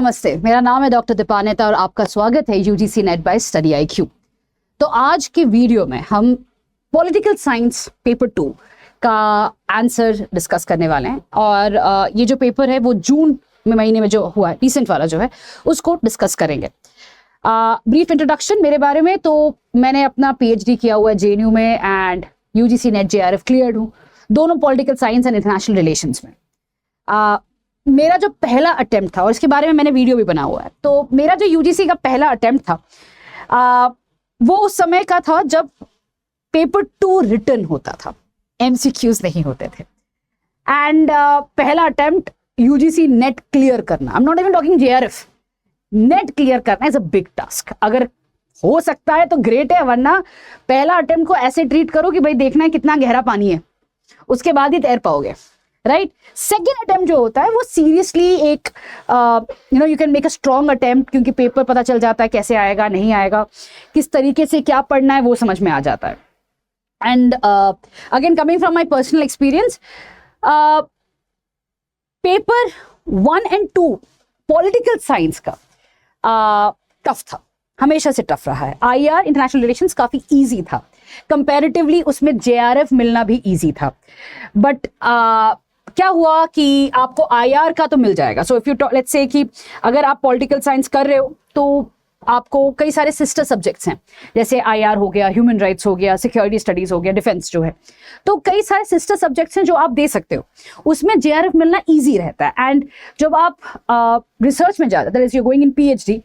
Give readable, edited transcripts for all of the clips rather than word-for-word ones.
नमस्ते, मेरा नाम है डॉक्टर दीपानेता और आपका स्वागत है UGC net bye study IQ। तो आज की वीडियो में हम पॉलिटिकल साइंस पेपर 2 का आंसर डिस्कस करने वाले हैं और ये जो पेपर है वो जून महीने में जो हुआ है, रिसेंट वाला जो है, उसको डिस्कस करेंगे। ब्रीफ इंट्रोडक्शन मेरे बारे में, तो मैंने अपना PhD किया हुआ है JNU में and UGC net JRF cleared हूँ, दोनों political science and international relations में। मेरा जो पहला अटेम्प्ट था, और इसके बारे में मैंने वीडियो भी बना हुआ है, तो मेरा जो UGC का पहला अटेम्प्ट था वो उस समय का था जब पेपर 2 रिटन होता था, MCQs नहीं होते थे। एंड पहला अटेम्प्ट UGC नेट क्लियर करना, आई am not even talking JRF, net clear करना इज अ बिग टास्क। अगर हो सकता है तो ग्रेट है, वरना पहला अटेम्प्ट को ऐसे ट्रीट करो कि भाई देखना है कितना गहरा पानी है, उसके बाद ही तैर पाओगे, राइट। सेकेंड अटेम्प्ट जो होता है वो सीरियसली एक you can make a strong attempt, क्योंकि पेपर पता चल जाता है कैसे आएगा, नहीं आएगा, किस तरीके से क्या पढ़ना है वो समझ में आ जाता है। And again coming from my personal experience, paper 1 and 2 political science का टफ था, हमेशा से टफ रहा है। IR इंटरनेशनल रिलेशंस काफी इजी था कंपैरेटिवली, उसमें JRF मिलना भी इजी था। बट क्या हुआ कि आपको IR का तो मिल जाएगा। So if you let's say कि अगर आप पॉलिटिकल साइंस कर रहे हो तो आपको कई सारे सिस्टर सब्जेक्ट्स हैं, जैसे IR हो गया, ह्यूमन राइट्स हो गया, सिक्योरिटी स्टडीज हो गया, डिफेंस जो है, तो कई सारे सिस्टर सब्जेक्ट्स हैं जो आप दे सकते हो, उसमें JRF मिलना ईजी रहता है। एंड जब आप रिसर्च में जाते हैं, you going in PhD,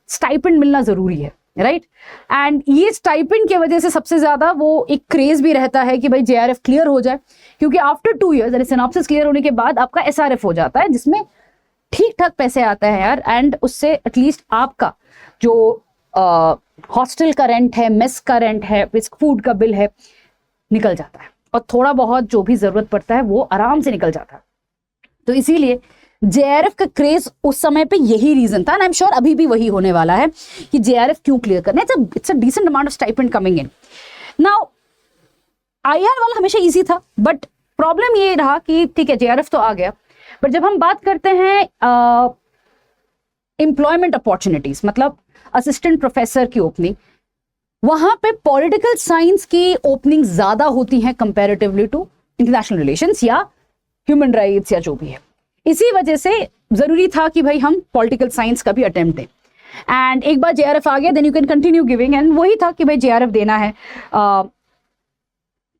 stipend मिलना जरूरी है, राइट। एंड ये स्टाइपेंड की वजह से सबसे ज्यादा वो एक क्रेज भी रहता है कि भाई JRF क्लियर हो जाए, क्योंकि आफ्टर 2 years सिनॉप्सिस क्लियर होने के बाद आपका SRF हो जाता है, जिसमें ठीक ठाक पैसे आते हैं यार। एंड उससे एटलीस्ट आपका जो हॉस्टल का रेंट है, मेस का रेंट है, फूड का बिल है, निकल जाता है, और थोड़ा बहुत जो भी जरूरत पड़ता है वो आराम से निकल जाता है। तो इसीलिए JRF का क्रेज उस समय पे यही रीजन था, एंड आई एम श्योर अभी भी वही होने वाला है कि JRF क्यों क्लियर करना है। It's a decent amount of stipend coming in. Now IR वाला हमेशा इजी था, बट प्रॉब्लम ये रहा कि ठीक है JRF तो आ गया, बट जब हम बात करते हैं एम्प्लॉयमेंट अपॉर्चुनिटीज, मतलब असिस्टेंट प्रोफेसर की ओपनिंग, वहां पे पॉलिटिकल साइंस की ओपनिंग ज्यादा होती हैं कंपैरेटिवली टू इंटरनेशनल रिलेशंस या ह्यूमन राइट्स या जो भी है। इसी वजह से जरूरी था कि भाई हम पॉलिटिकल साइंस का भी अटेम्प्ट दें। एंड एक बार JRF आ गया, then you can continue giving, and वही था कि भाई JRF देना है,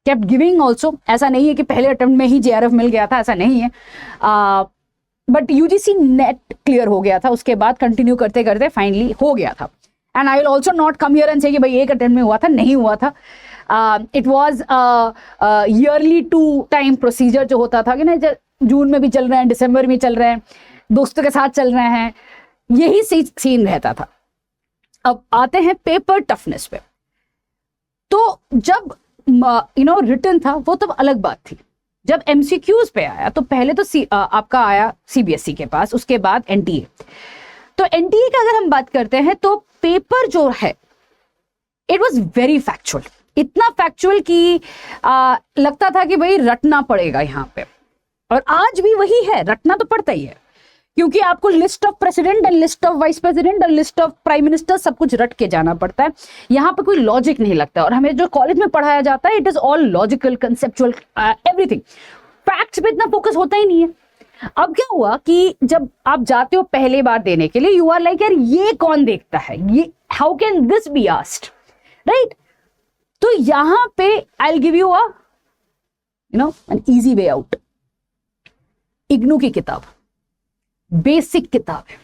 केप्ट गिविंग ऑल्सो। ऐसा नहीं है कि पहले अटेम्प्ट में ही JRF मिल गया था, ऐसा नहीं है, बट UGC नेट क्लियर हो गया था, उसके बाद कंटिन्यू करते करते फाइनली हो गया था। And I will also not come here and से कि भाई एक अटेम्प्ट में हुआ था, नहीं हुआ था। It was yearly 2 time procedure जो होता था कि ना, जून में भी चल रहे हैं, दिसंबर में चल रहे हैं, दोस्तों के साथ चल रहे हैं, यही सीन रहता था। अब आते हैं पेपर टफनेस पे। तो जब रिटन था वो तब अलग बात थी। जब MCQs पे आया तो पहले तो आपका आया CBSE के पास, उसके बाद NTA। तो NTA का अगर हम बात करते हैं तो पेपर जो है इट वॉज वेरी फैक्चुअल, इतना फैक्चुअल कि लगता था कि भाई रटना पड़ेगा यहाँ पे, और आज भी वही है, रटना तो पड़ता ही है, क्योंकि आपको list of president and list of vice president and list of prime minister सब कुछ रट के जाना पड़ता है। यहाँ पे कोई लॉजिक नहीं लगता, और हमें जो कॉलेज में पढ़ाया जाता है it is all logical, conceptual, everything. Facts पे इतना फोकस होता ही नहीं है। अब क्या हुआ कि जब आप जाते हो पहले बार देने के लिए, यू आर लाइक यार ये कौन देखता है, ये how can this be asked, right. तो यहाँ पे I will give you an easy way out. IGNOU की किताब बेसिक किताब है।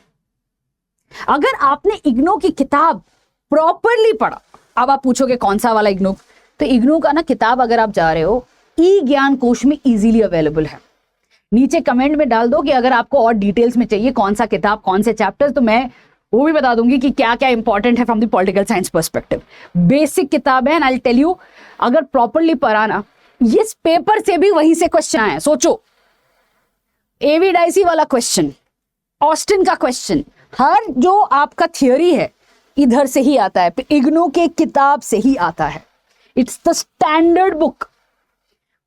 अगर आपने इग्नू की किताब प्रॉपरली पढ़ा, अब आप पूछोगे कौन सा वाला इग्नू, तो इग्नू का ना किताब अगर आप जा रहे हो ज्ञान कोश में इजीली अवेलेबल है। नीचे कमेंट में डाल दो कि अगर आपको और डिटेल्स में चाहिए कौन सा किताब, कौन से चैप्टर्स, तो मैं वो भी बता दूंगी कि क्या क्या इंपॉर्टेंट है from the political science perspective. Basic किताब है, and I will tell you, अगर प्रॉपरली पढ़ा ना, इस पेपर से भी वहीं से क्वेश्चन आए। सोचो, एवी डाइसी वाला क्वेश्चन, ऑस्टिन का क्वेश्चन, हर जो आपका थियोरी है इधर से ही आता है, इग्नू के किताब से ही आता है। It's the standard book.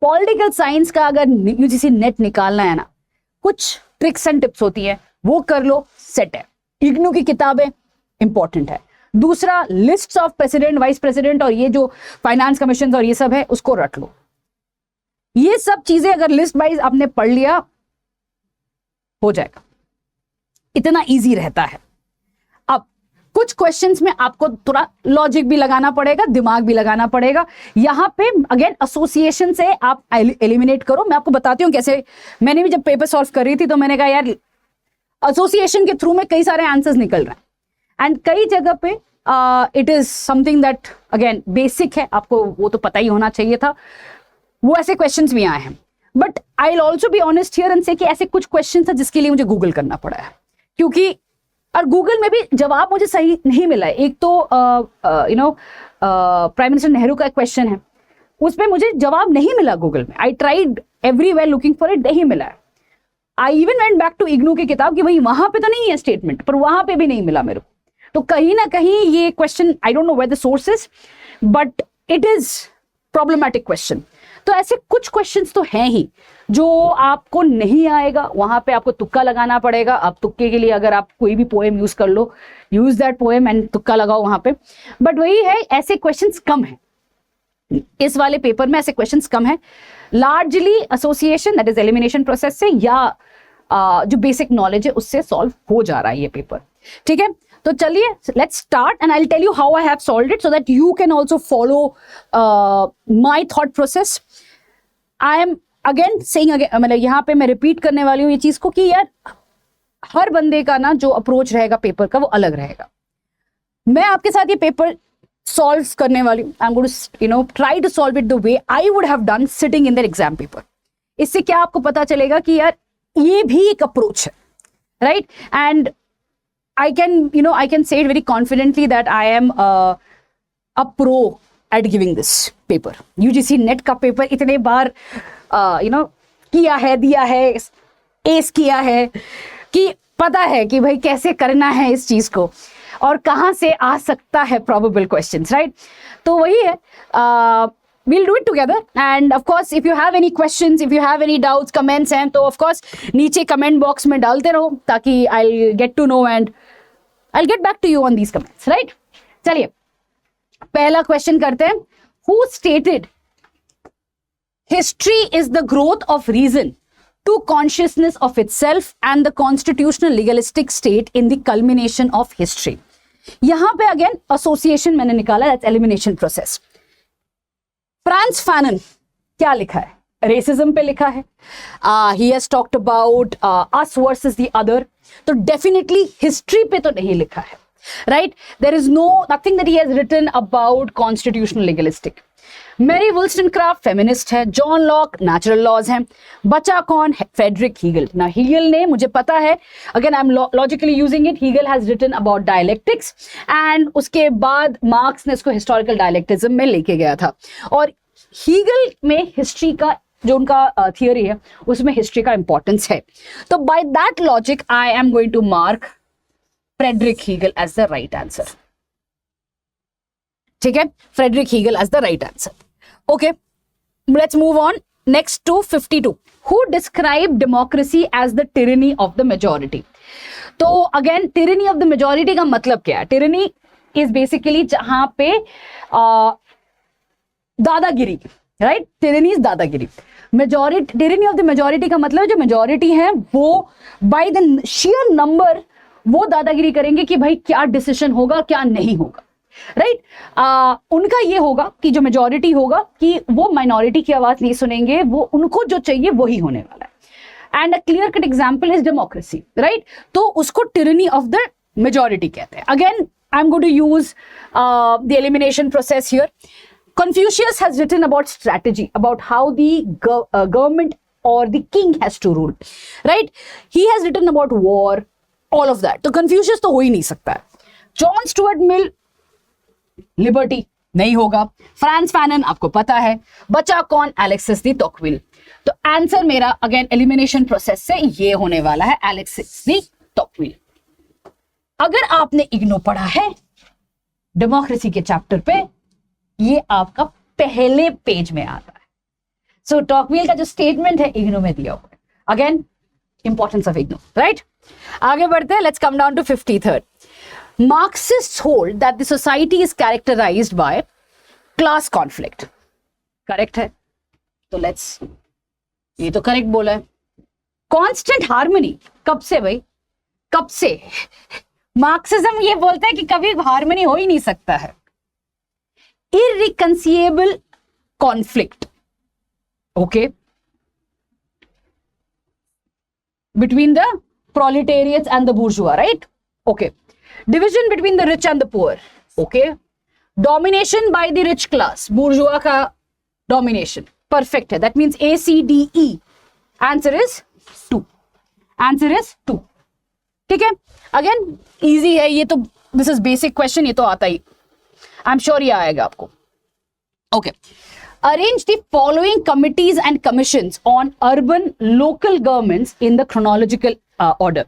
Political science का अगर UGC नेट निकालना है ना, कुछ ट्रिक्स एंड टिप्स होती है, वो कर लो, सेट है। इग्नू की किताबें इंपॉर्टेंट है। दूसरा, list of president, vice president और ये जो फाइनेंस कमीशन और ये सब है उसको रट लो। ये सब चीजें अगर लिस्ट वाइज आपने पढ़ लिया हो जाएगा, इतना इजी रहता है। अब कुछ क्वेश्चंस में आपको थोड़ा लॉजिक भी लगाना पड़ेगा, दिमाग भी लगाना पड़ेगा। यहां पे अगेन एसोसिएशन से आप एलिमिनेट करो। मैं आपको बताती हूं कैसे। मैंने भी जब पेपर सॉल्व कर रही थी तो मैंने कहा यार एसोसिएशन के थ्रू में कई सारे आंसर्स निकल रहे हैं एंड कई जगह पे it is something that again basic है, आपको वो तो पता ही होना चाहिए था। वो ऐसे क्वेश्चंस भी आए हैं, but I will also be honest here and से कि ऐसे कुछ क्वेश्चंस है जिसके लिए मुझे गूगल करना पड़ा है, क्योंकि और गूगल में भी जवाब मुझे सही नहीं मिला है। एक तो प्राइम मिनिस्टर नेहरू का क्वेश्चन है, उसमें मुझे जवाब नहीं मिला गूगल में। I tried everywhere looking for it, नहीं मिला है। I even went back to IGNOU की किताब कि भाई वहां पे तो नहीं है स्टेटमेंट, पर वहां पे भी नहीं मिला मेरे को। तो कहीं ना कहीं ये question, I don't know where the source is, but it is problematic question. तो ऐसे कुछ क्वेश्चंस तो हैं ही जो आपको नहीं आएगा, वहां पे आपको तुक्का लगाना पड़ेगा। आप तुक्के के लिए अगर आप कोई भी पोएम यूज कर लो, यूज दैट पोएम एंड तुक्का लगाओ वहां पे। बट वही है, ऐसे क्वेश्चंस कम है इस वाले पेपर में, ऐसे क्वेश्चंस कम है। Largely association that is elimination process से या जो बेसिक नॉलेज है उससे सॉल्व हो जा रहा है ये पेपर। ठीक है, तो चलिए let's start and I will tell you how I have solved it so that you can also follow my thought process. I am again saying again, मतलब यहाँ पे मैं रिपीट करने वाली हूँ ये चीज को कि यार हर बंदे का ना जो अप्रोच रहेगा पेपर का वो अलग रहेगा। मैं आपके साथ ये पेपर सॉल्व करने वाली हूँ। I am going to try to solve it the way I would have done sitting in the exam paper. इससे क्या आपको पता चलेगा कि यार ये भी एक अप्रोच है, right? And I can say it very confidently that I am a pro at giving this paper. UGC net का पेपर इतने बार किया है, दिया है, एस किया है कि पता है कि भाई कैसे करना है इस चीज को और कहाँ से आ सकता है probable questions, right? तो वही है, we'll do it together and of course if you have any questions, if you have any doubts, comments हैं तो of course नीचे comment box में डालते रहो ताकि I'll get to know and I'll get back to you on these comments, right? चलिए पहला question करते हैं। Who stated history is the growth of reason to consciousness of itself and the constitutional legalistic state in the culmination of history? यहां पे again association मैंने निकाला, that's elimination process. France Fanon क्या लिखा है? रेसिज्म पे लिखा है। He has talked about us versus the other, तो डेफिनेटली हिस्ट्री पे तो नहीं लिखा है, right? There is nothing that he has written about constitutional legalistic. Mary Wollstonecraft feminist है, जॉन लॉक नेचुरल लॉज हैं, बचा कौन? Frederick Hegel. ना हीगल ने, मुझे पता है, again I am logically using it, Hegel has written about dialectics and उसके बाद मार्क्स ने इसको हिस्टोरिकल डायलेक्टिज्म में लेके गया था। और हीगल में हिस्ट्री का जो उनका थियरी है उसमें हिस्ट्री का इंपॉर्टेंस है। तो by that logic I am going to mark Frederick Hegel as the right answer. ठीक है, Frederick Hegel as the right answer. Okay, let's move on next to 52। Who describe democracy as the tyranny of the majority? तो again tyranny of the majority का मतलब क्या है? Tyranny is basically जहां पे दादागिरी, राइट? टिरनी इज दादागिरी। Majority, tyranny of the majority का मतलब जो मेजोरिटी है वो बाय द शेयर नंबर वो दादागिरी करेंगे कि भाई क्या डिसीजन होगा क्या नहीं होगा, राइट? उनका ये होगा कि जो मेजोरिटी होगा कि वो माइनॉरिटी की आवाज नहीं सुनेंगे, वो उनको जो चाहिए वही होने वाला है। And a clear cut example is democracy, right? तो उसको टिरनी ऑफ द मेजोरिटी कहते हैं। Again I am going to use the elimination process here. Confucius has written about strategy, about how the government or the king has to rule, right? He has written about war, all of that. तो Confucius तो हो ही नहीं सकता है। John Stuart Mill, liberty नहीं होगा। France Fanon आपको पता है। बचा कौन? एलेक्सिस दी टॉकविल। तो आंसर मेरा अगेन एलिमिनेशन प्रोसेस से ये होने वाला है, एलेक्सिस दी टॉकविल। अगर आपने इग्नो पढ़ा है डेमोक्रेसी के चैप्टर पे, ये आपका पहले पेज में आता है। सो टॉकविल का जो स्टेटमेंट है इग्नो में दिया हुआ है। Again importance of IGNOU, right? आगे बढ़ते हैं. Let's come down to 53rd. Marxists hold that the society is characterized by class conflict. Correct है. तो लेट्स, ये तो करेक्ट बोला है. कांस्टेंट हार्मनी, कब से भाई, कब से? मार्क्सिज्म ये बोलता है कि कभी हार्मनी हो ही नहीं सकता है. Irreconcilable conflict, okay, between the proletariats and the bourgeois, right? Okay. Division between the rich and the poor, okay. Domination by the rich class, bourgeois का domination, perfect है. That means A, C, D, E. Answer is 2. Answer is 2. ठीक है. Again, easy है ये तो. This is basic question, ये तो आता ही. I'm sure ये आएगा आपको. Okay. Arrange the following committees and commissions on urban local governments in the chronological order.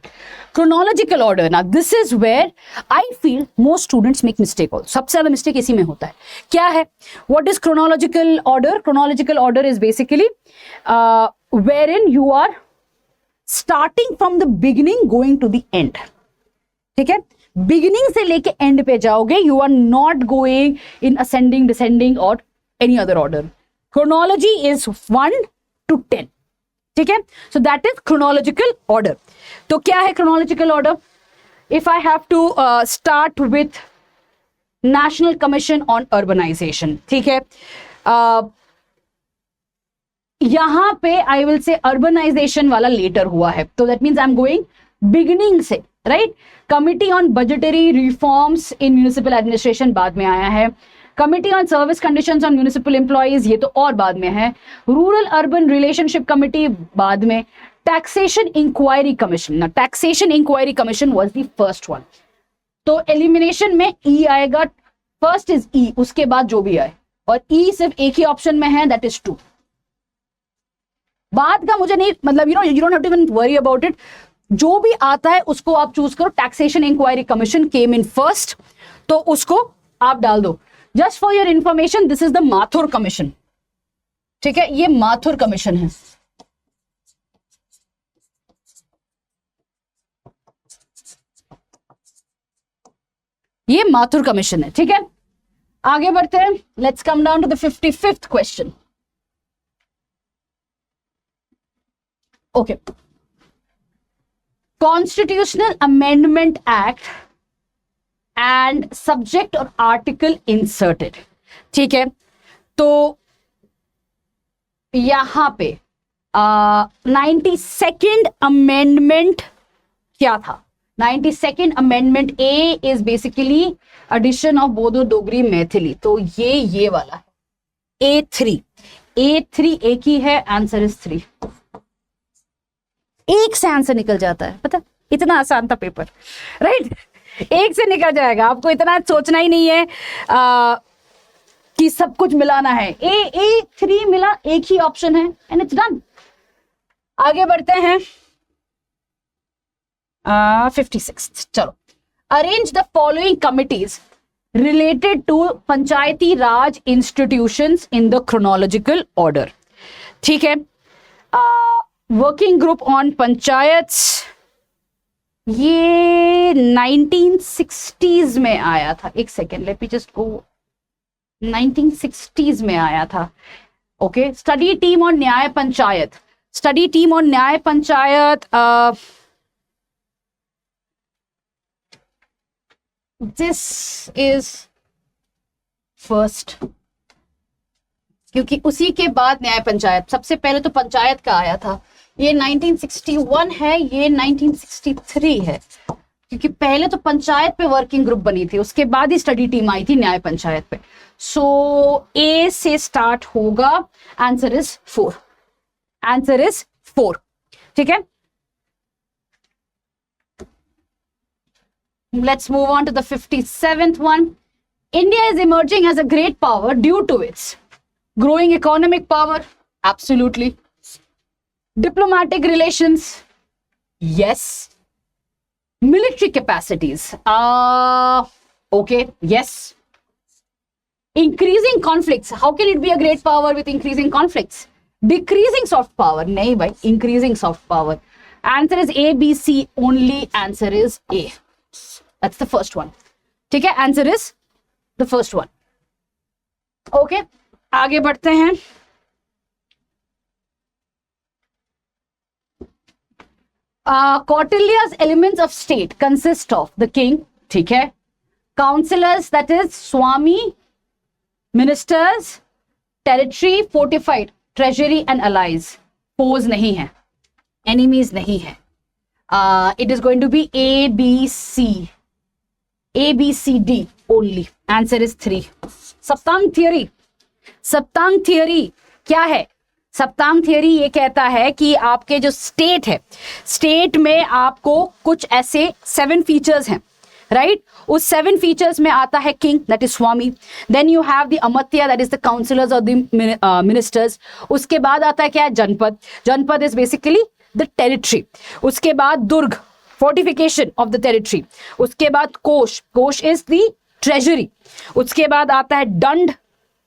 Chronological order. Now, this is where I feel most students make mistake. सबसे ज़्यादा mistake इसी में होता है. क्या है? What is chronological order? Chronological order is basically wherein you are starting from the beginning going to the end. ठीक है? Beginning से लेके end पे जाओगे. You are not going in ascending, descending or any other order. Chronology is 1 to 10. ठीक है. So that is chronological order. तो क्या है chronological order? If I have to start with National Commission on Urbanization, ठीक है. यहां पे I will say urbanization वाला later हुआ है. तो that means I'm going beginning से, right? Committee on Budgetary Reforms in Municipal Administration बाद में आया है. Committee on service conditions on municipal employees ये तो और बाद में है. रूरल अर्बन रिलेशनशिप कमिटी बाद में. Taxation inquiry commission. ना, taxation inquiry commission was the first one. तो एलिमिनेशन में ई आएगा. फर्स्ट इज ई, उसके बाद जो भी आए, और ई सिर्फ एक ही ऑप्शन में है, दैट इज 2. बाद का मुझे नहीं, मतलब you don't have to even worry about it. जो भी आता है उसको आप चूज करो. Taxation inquiry commission came in first, तो उसको आप डाल दो. Just for your information, this is the Mathur commission. ठीक है, ये माथुर कमीशन है. ये माथुर कमीशन है. ठीक है, आगे बढ़ते हैं. Let's come down to the 55th question. Okay. Constitutional amendment act and subject और आर्टिकल इंसर्टेड. ठीक है, तो यहां पे 92nd अमेंडमेंट क्या था? 92nd amendment A is basically addition of Bodo Dogri Maithili. तो ये वाला है A3 एक ही है. Answer is 3. एक से आंसर निकल जाता है, पता, इतना आसान था पेपर, राइट? एक से निकल जाएगा. आपको इतना सोचना ही नहीं है कि सब कुछ मिलाना है. A3 मिला, एक ही ऑप्शन है, एंड इट्स डन. आगे बढ़ते हैं. 56th. चलो. Arrange the following committees related to Panchayati Raj institutions in the chronological order. ठीक है. वर्किंग ग्रुप ऑन पंचायत्स, ये 1960s में आया था. एक second, let me just go. 1960s में आया था. ओके. स्टडी टीम ऑन न्याय पंचायत. स्टडी टीम ऑन न्याय पंचायत, दिस इज फर्स्ट, क्योंकि उसी के बाद न्याय पंचायत. सबसे पहले तो पंचायत का आया था. ये 1961 है, ये 1963 है, क्योंकि पहले तो पंचायत पे वर्किंग ग्रुप बनी थी, उसके बाद ही स्टडी टीम आई थी न्याय पंचायत पे. सो ए से स्टार्ट होगा. Answer is 4. Answer is 4. ठीक है. Let's move on to the 57th one. India is emerging as a great power due to its growing economic power. Absolutely. Diplomatic relations. Yes. Military capacities. Okay. Yes. Increasing conflicts. How can it be a great power with increasing conflicts? Decreasing soft power. नहीं भाई, increasing soft power. Answer is A B C only, answer is A, that's the first one. ठीक है, answer is the first one. Okay, आगे बढ़ते हैं. Kautilya's elements of state consist of the king, ठीक है, counselors, that is Swami, ministers, territory, fortified, treasury and allies. Foes नहीं है, enemies नहीं है. It is going to be A, B, C. A, B, C, D only. Answer is 3. Saptanga theory. Saptanga theory क्या है? सप्तांग theory ये कहता है कि आपके जो स्टेट है, स्टेट में आपको कुछ ऐसे 7 फीचर्स हैं, राइट? उस 7 फीचर्स में आता है king, that is swami. Then you have the amatya, that is the councillors और द मिनिस्टर्स. उसके बाद आता है क्या है? जनपद. जनपद इज बेसिकली द टेरिटरी. उसके बाद दुर्ग, फोर्टिफिकेशन ऑफ द टेरिटरी. उसके बाद कोश, कोश इज द ट्रेजरी. उसके बाद आता है दंड,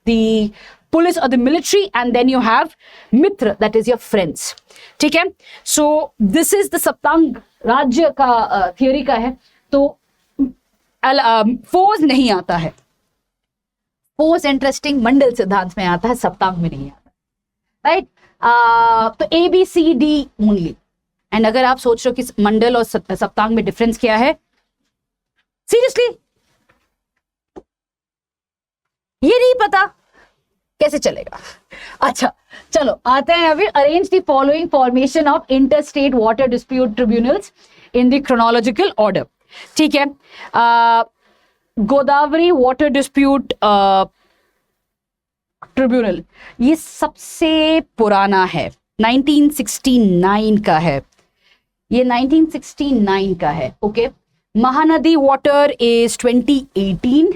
द पुलिस और the military. And then you have मित्र, दैट इज योर फ्रेंड्स. ठीक है, सो दिस इज द सप्तांग राज्य का थियोरी का है. तो फोर्स नहीं आता है. फोर्स इंटरेस्टिंग मंडल सिद्धांत में आता है, सप्तांग में नहीं आता, राइट? तो A B C D only. And अगर आप सोच रहे हो कि मंडल और सप्तांग में डिफरेंस क्या है, सीरियसली ये नहीं पता, कैसे चलेगा? अच्छा चलो आते हैं अभी. Arrange the following formation of inter state water dispute tribunals in the chronological order. ठीक है, गोदावरी वाटर डिस्प्यूट ट्रिब्यूनल, ये सबसे पुराना है, 1969 का है. ये 1969 का है. Okay, Mahanadi water is 2018.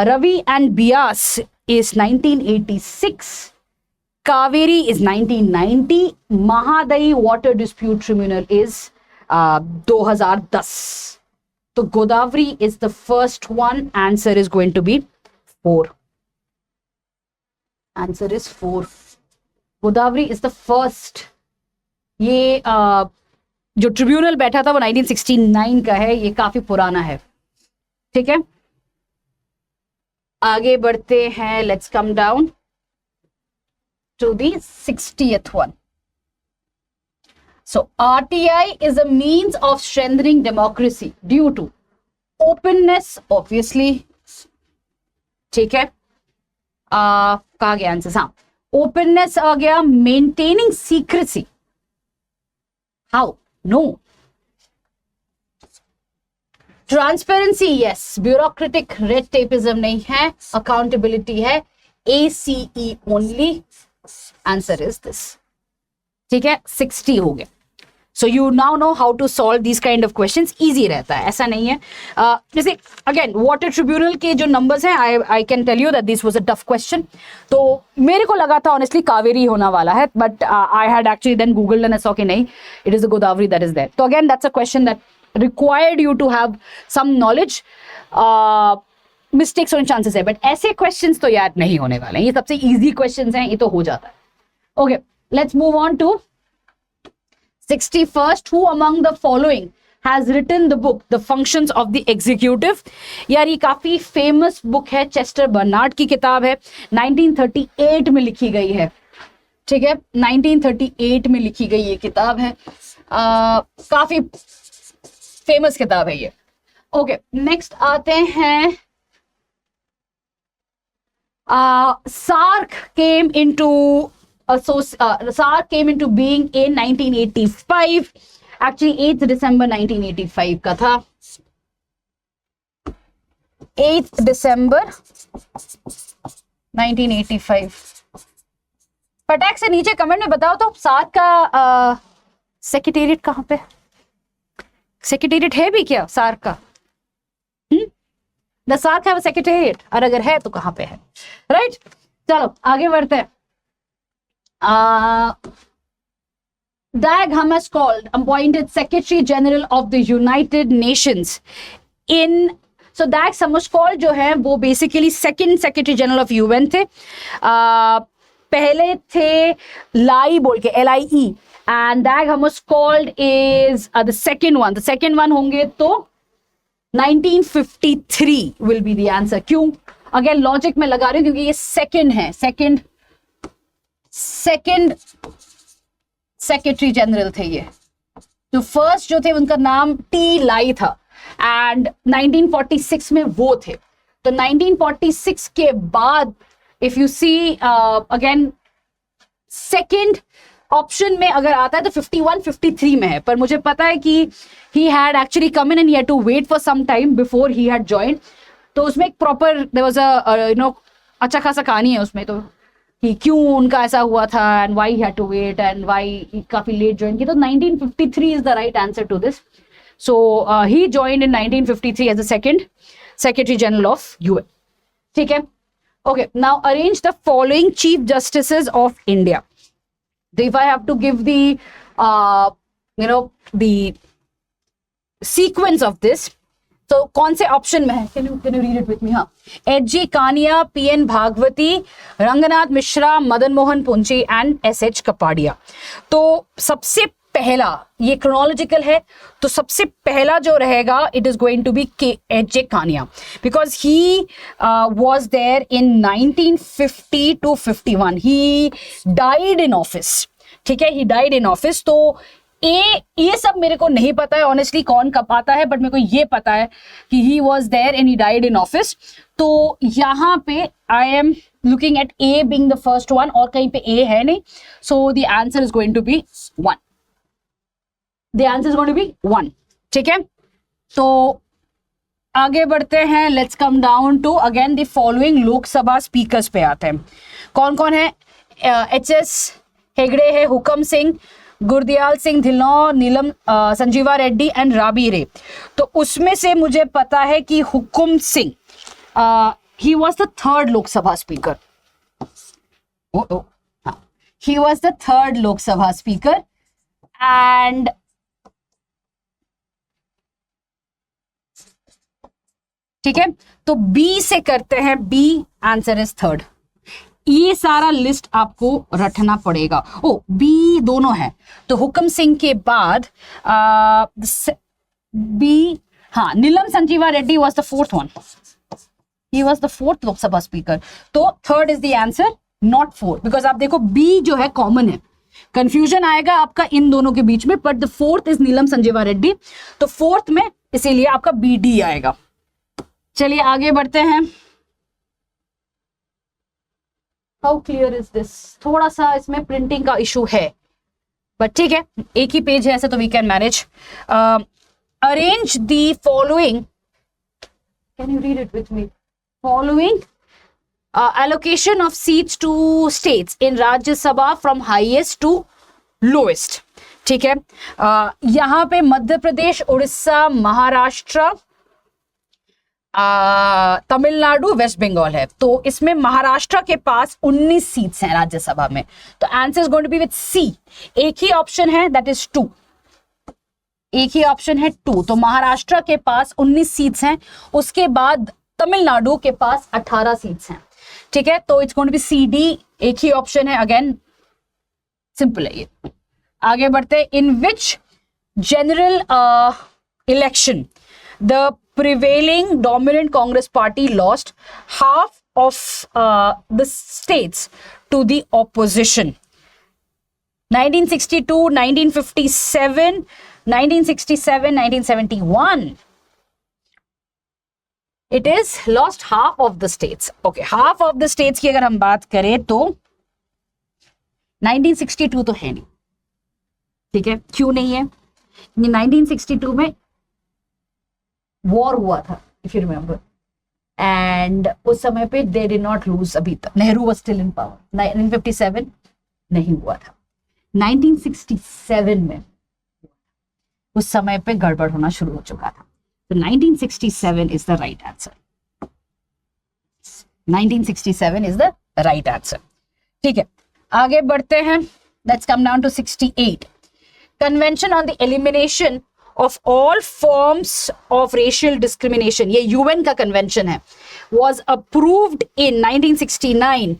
Ravi and Bias is 1986. Kaveri is 1990. Mahadayi Water Dispute Tribunal is 2010. So Godavari is the first one. Answer is going to be 4. Answer is 4. Godavari is the first. ये जो tribunal बैठा था वो 1969 का है. ये काफी पुराना है. ठीक है, आगे बढ़ते हैं. Let's come down to the 60th one. So RTI is a means of strengthening democracy due to openness, obviously. ठीक है, कहा गया आंसर? हाँ, openness आ गया. Maintaining secrecy. How? No. Transparency, yes. Bureaucratic red tapism नहीं है. अकाउंटेबिलिटी है. ACE only. Answer is this. ठीक है, 60 हो गया. So you now know how to solve this kind of questions. Easy रहता है, ऐसा नहीं है. जैसे अगेन वाटर ट्रिब्यूनल के जो नंबर्स हैं, I can tell you that this was a tough question. तो मेरे को लगा था ऑनेस्टली कावेरी होना वाला है, but I had actually then googled and I saw कि नहीं, it is the Godavari that is there. तो again that's a question that required you to have some knowledge. Mistakes होने chances है, but ऐसे questions तो याद नहीं होने वाले हैं. ये सबसे easy questions हैं, ये तो हो जाता है. Okay, let's move on to 61st. Who among the following has written the book The Functions of the Executive? यार ये काफी famous book है, चेस्टर बर्नार्ड की किताब है. 1938 में लिखी गई है. ठीक है, 1938 में लिखी गई ये किताब है. काफी फेमस किताब है ये. ओके, नेक्स्ट आते हैं. SAARC came into being in 1985. Actually 8th December 1985 का था. 8th December 1985. फटाक से नीचे कमेंट में बताओ तो SAARC का सेक्रेटेरिएट कहाँ पे? सेक्रेटेरिएट है भी क्या SAARC का? द SAARC है सेक्रेटेरिएट, और अगर है तो कहाँ पे है? राइट, चलो आगे बढ़ते हैं. Dag Hammarskjöld appointed Secretary General of the United Nations in. So Dag Hammarskjöld जो है वो basically second secretary general of UN थे. पहले थे लाई बोल के, LIE, and Dag Hammarskjöld is the second one. The second one होंगे तो 1953 will be the answer. क्यों? अगेन लॉजिक में लगा रही हूँ क्योंकि ये सेकंड है, सेकंड सेक्रेटरी जनरल थे ये. तो फर्स्ट जो थे उनका नाम टी लाई था एंड 1946 में वो थे. तो 1946 के बाद if you see again second option में अगर आता है तो 51 53 में है, पर मुझे पता है कि he had actually come in and he had to wait for some time before he had joined. तो उसमें एक proper there was a you know अच्छा खासा कहानी है उसमें, तो कि क्यों उनका ऐसा हुआ था and why he had to wait and why काफी लेट ज्वाइन किया. तो 1953 is the right answer to this. So he joined in 1953 as the second secretary general of UN. ठीक है. Okay, now arrange the following chief justices of India. If I have to give the the sequence of this, तो कौन से option में है? Can you read it with me? हाँ, H.G. Kania, P.N. Bhagwati, Ranganath Mishra, Madan Mohan Punchhi and S.H. Kapadia. तो सबसे पहला ये क्रोनोलॉजिकल है, तो सबसे पहला जो रहेगा it is going to be H.J. Kania because he was there in 1950 to 51. He died in office. ठीक है, ही डाइड इन ऑफिस. तो ये सब मेरे को नहीं पता है ऑनेस्टली कौन कब आता है, बट मेरे को ये पता है कि he was there and he died in office. तो यहाँ पे I am looking at A being the first one, और कहीं पे ए है नहीं, so the answer is going to be 1. The answer is going to be 1. ठीक है, तो आगे बढ़ते हैं. Let's come down to again the following Lok Sabha speakers पे आते हैं. कौन कौन है? HS हेगड़े है, हुकम सिंह, गुरदयाल सिंह धिल्लों, नीलम संजीवा रेड्डी एंड राबी रे. तो उसमें से मुझे पता है कि Hukum Singh he was the third Lok Sabha speaker. He was the third Lok Sabha speaker and ठीक है, तो बी से करते हैं. B answer is third. ये सारा लिस्ट आपको रटना पड़ेगा. ओ, बी दोनों है, तो हुकम सिंह के बाद बी, हाँ, Neelam Sanjiva Reddy was the fourth one. He was the fourth Lok Sabha speaker. तो third is the answer, not fourth, because आप देखो बी जो है कॉमन है, कंफ्यूजन आएगा आपका इन दोनों के बीच में, बट द फोर्थ इज नीलम संजीवा रेड्डी. तो फोर्थ में इसीलिए आपका बी डी आएगा. चलिए आगे बढ़ते हैं. How clear is this? थोड़ा सा इसमें प्रिंटिंग का इशू है, बट ठीक है, एक ही पेज है ऐसे तो we can manage. Arrange the following, can you read it with me? Following allocation of seats to states in Rajya Sabha from highest to lowest. ठीक है, यहां पे मध्य प्रदेश, उड़ीसा, महाराष्ट्र, तमिलनाडु, वेस्ट बंगाल है. तो इसमें महाराष्ट्र के पास 19 सीट्स हैं राज्यसभा में. तो answer is going to be with C. एक ही ऑप्शन है, दैट इज 2. एक ही ऑप्शन है 2. तो महाराष्ट्र के पास 19 सीट्स हैं, उसके बाद तमिलनाडु के पास 18 सीट्स हैं. ठीक है, तो it's going to be C D. एक ही ऑप्शन है, अगेन सिंपल है ये. आगे बढ़ते. In which general election the prevailing dominant Congress party lost half of the states to the opposition. 1962, 1957, 1967, 1971. It is lost half of the states. Okay, half of the states की अगर हम बात करें तो 1962 तो है नहीं. ठीक है, क्यों नहीं है? 1962 में वॉर हुआ था, इफ यू रिमेंबर, एंड उस समय पे दे डिड नॉट लूज. अभी तक Nehru was still in power. 1957 नहीं हुआ था. 1967 में उस समय पे गड़बड़ होना शुरू हो चुका था. तो 1967 is the right answer. 1967 is the right answer. ठीक है, आगे बढ़ते हैं. Let's come down to 68. Convention on the elimination of all forms of racial discrimination, ये UN का कन्वेंशन है, was approved in 1969.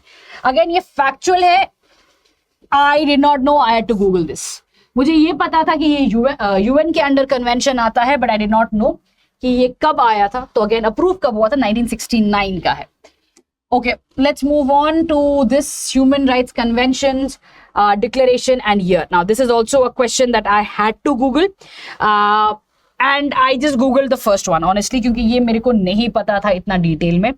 Again ये factual है, I did not know, I had to Google this. मुझे ये पता था कि ये यूएन के अंडर कन्वेंशन आता है, but I did not know कि ये कब आया था। तो अगेन अप्रूव कब हुआ था, 1969 का है। Okay, let's move on to this Human Rights Convention's declaration and year. Now, this is also a question that I had to Google, and I just Googled the first one, honestly, क्योंकि ये मेरे को नहीं पता था इतना detail में।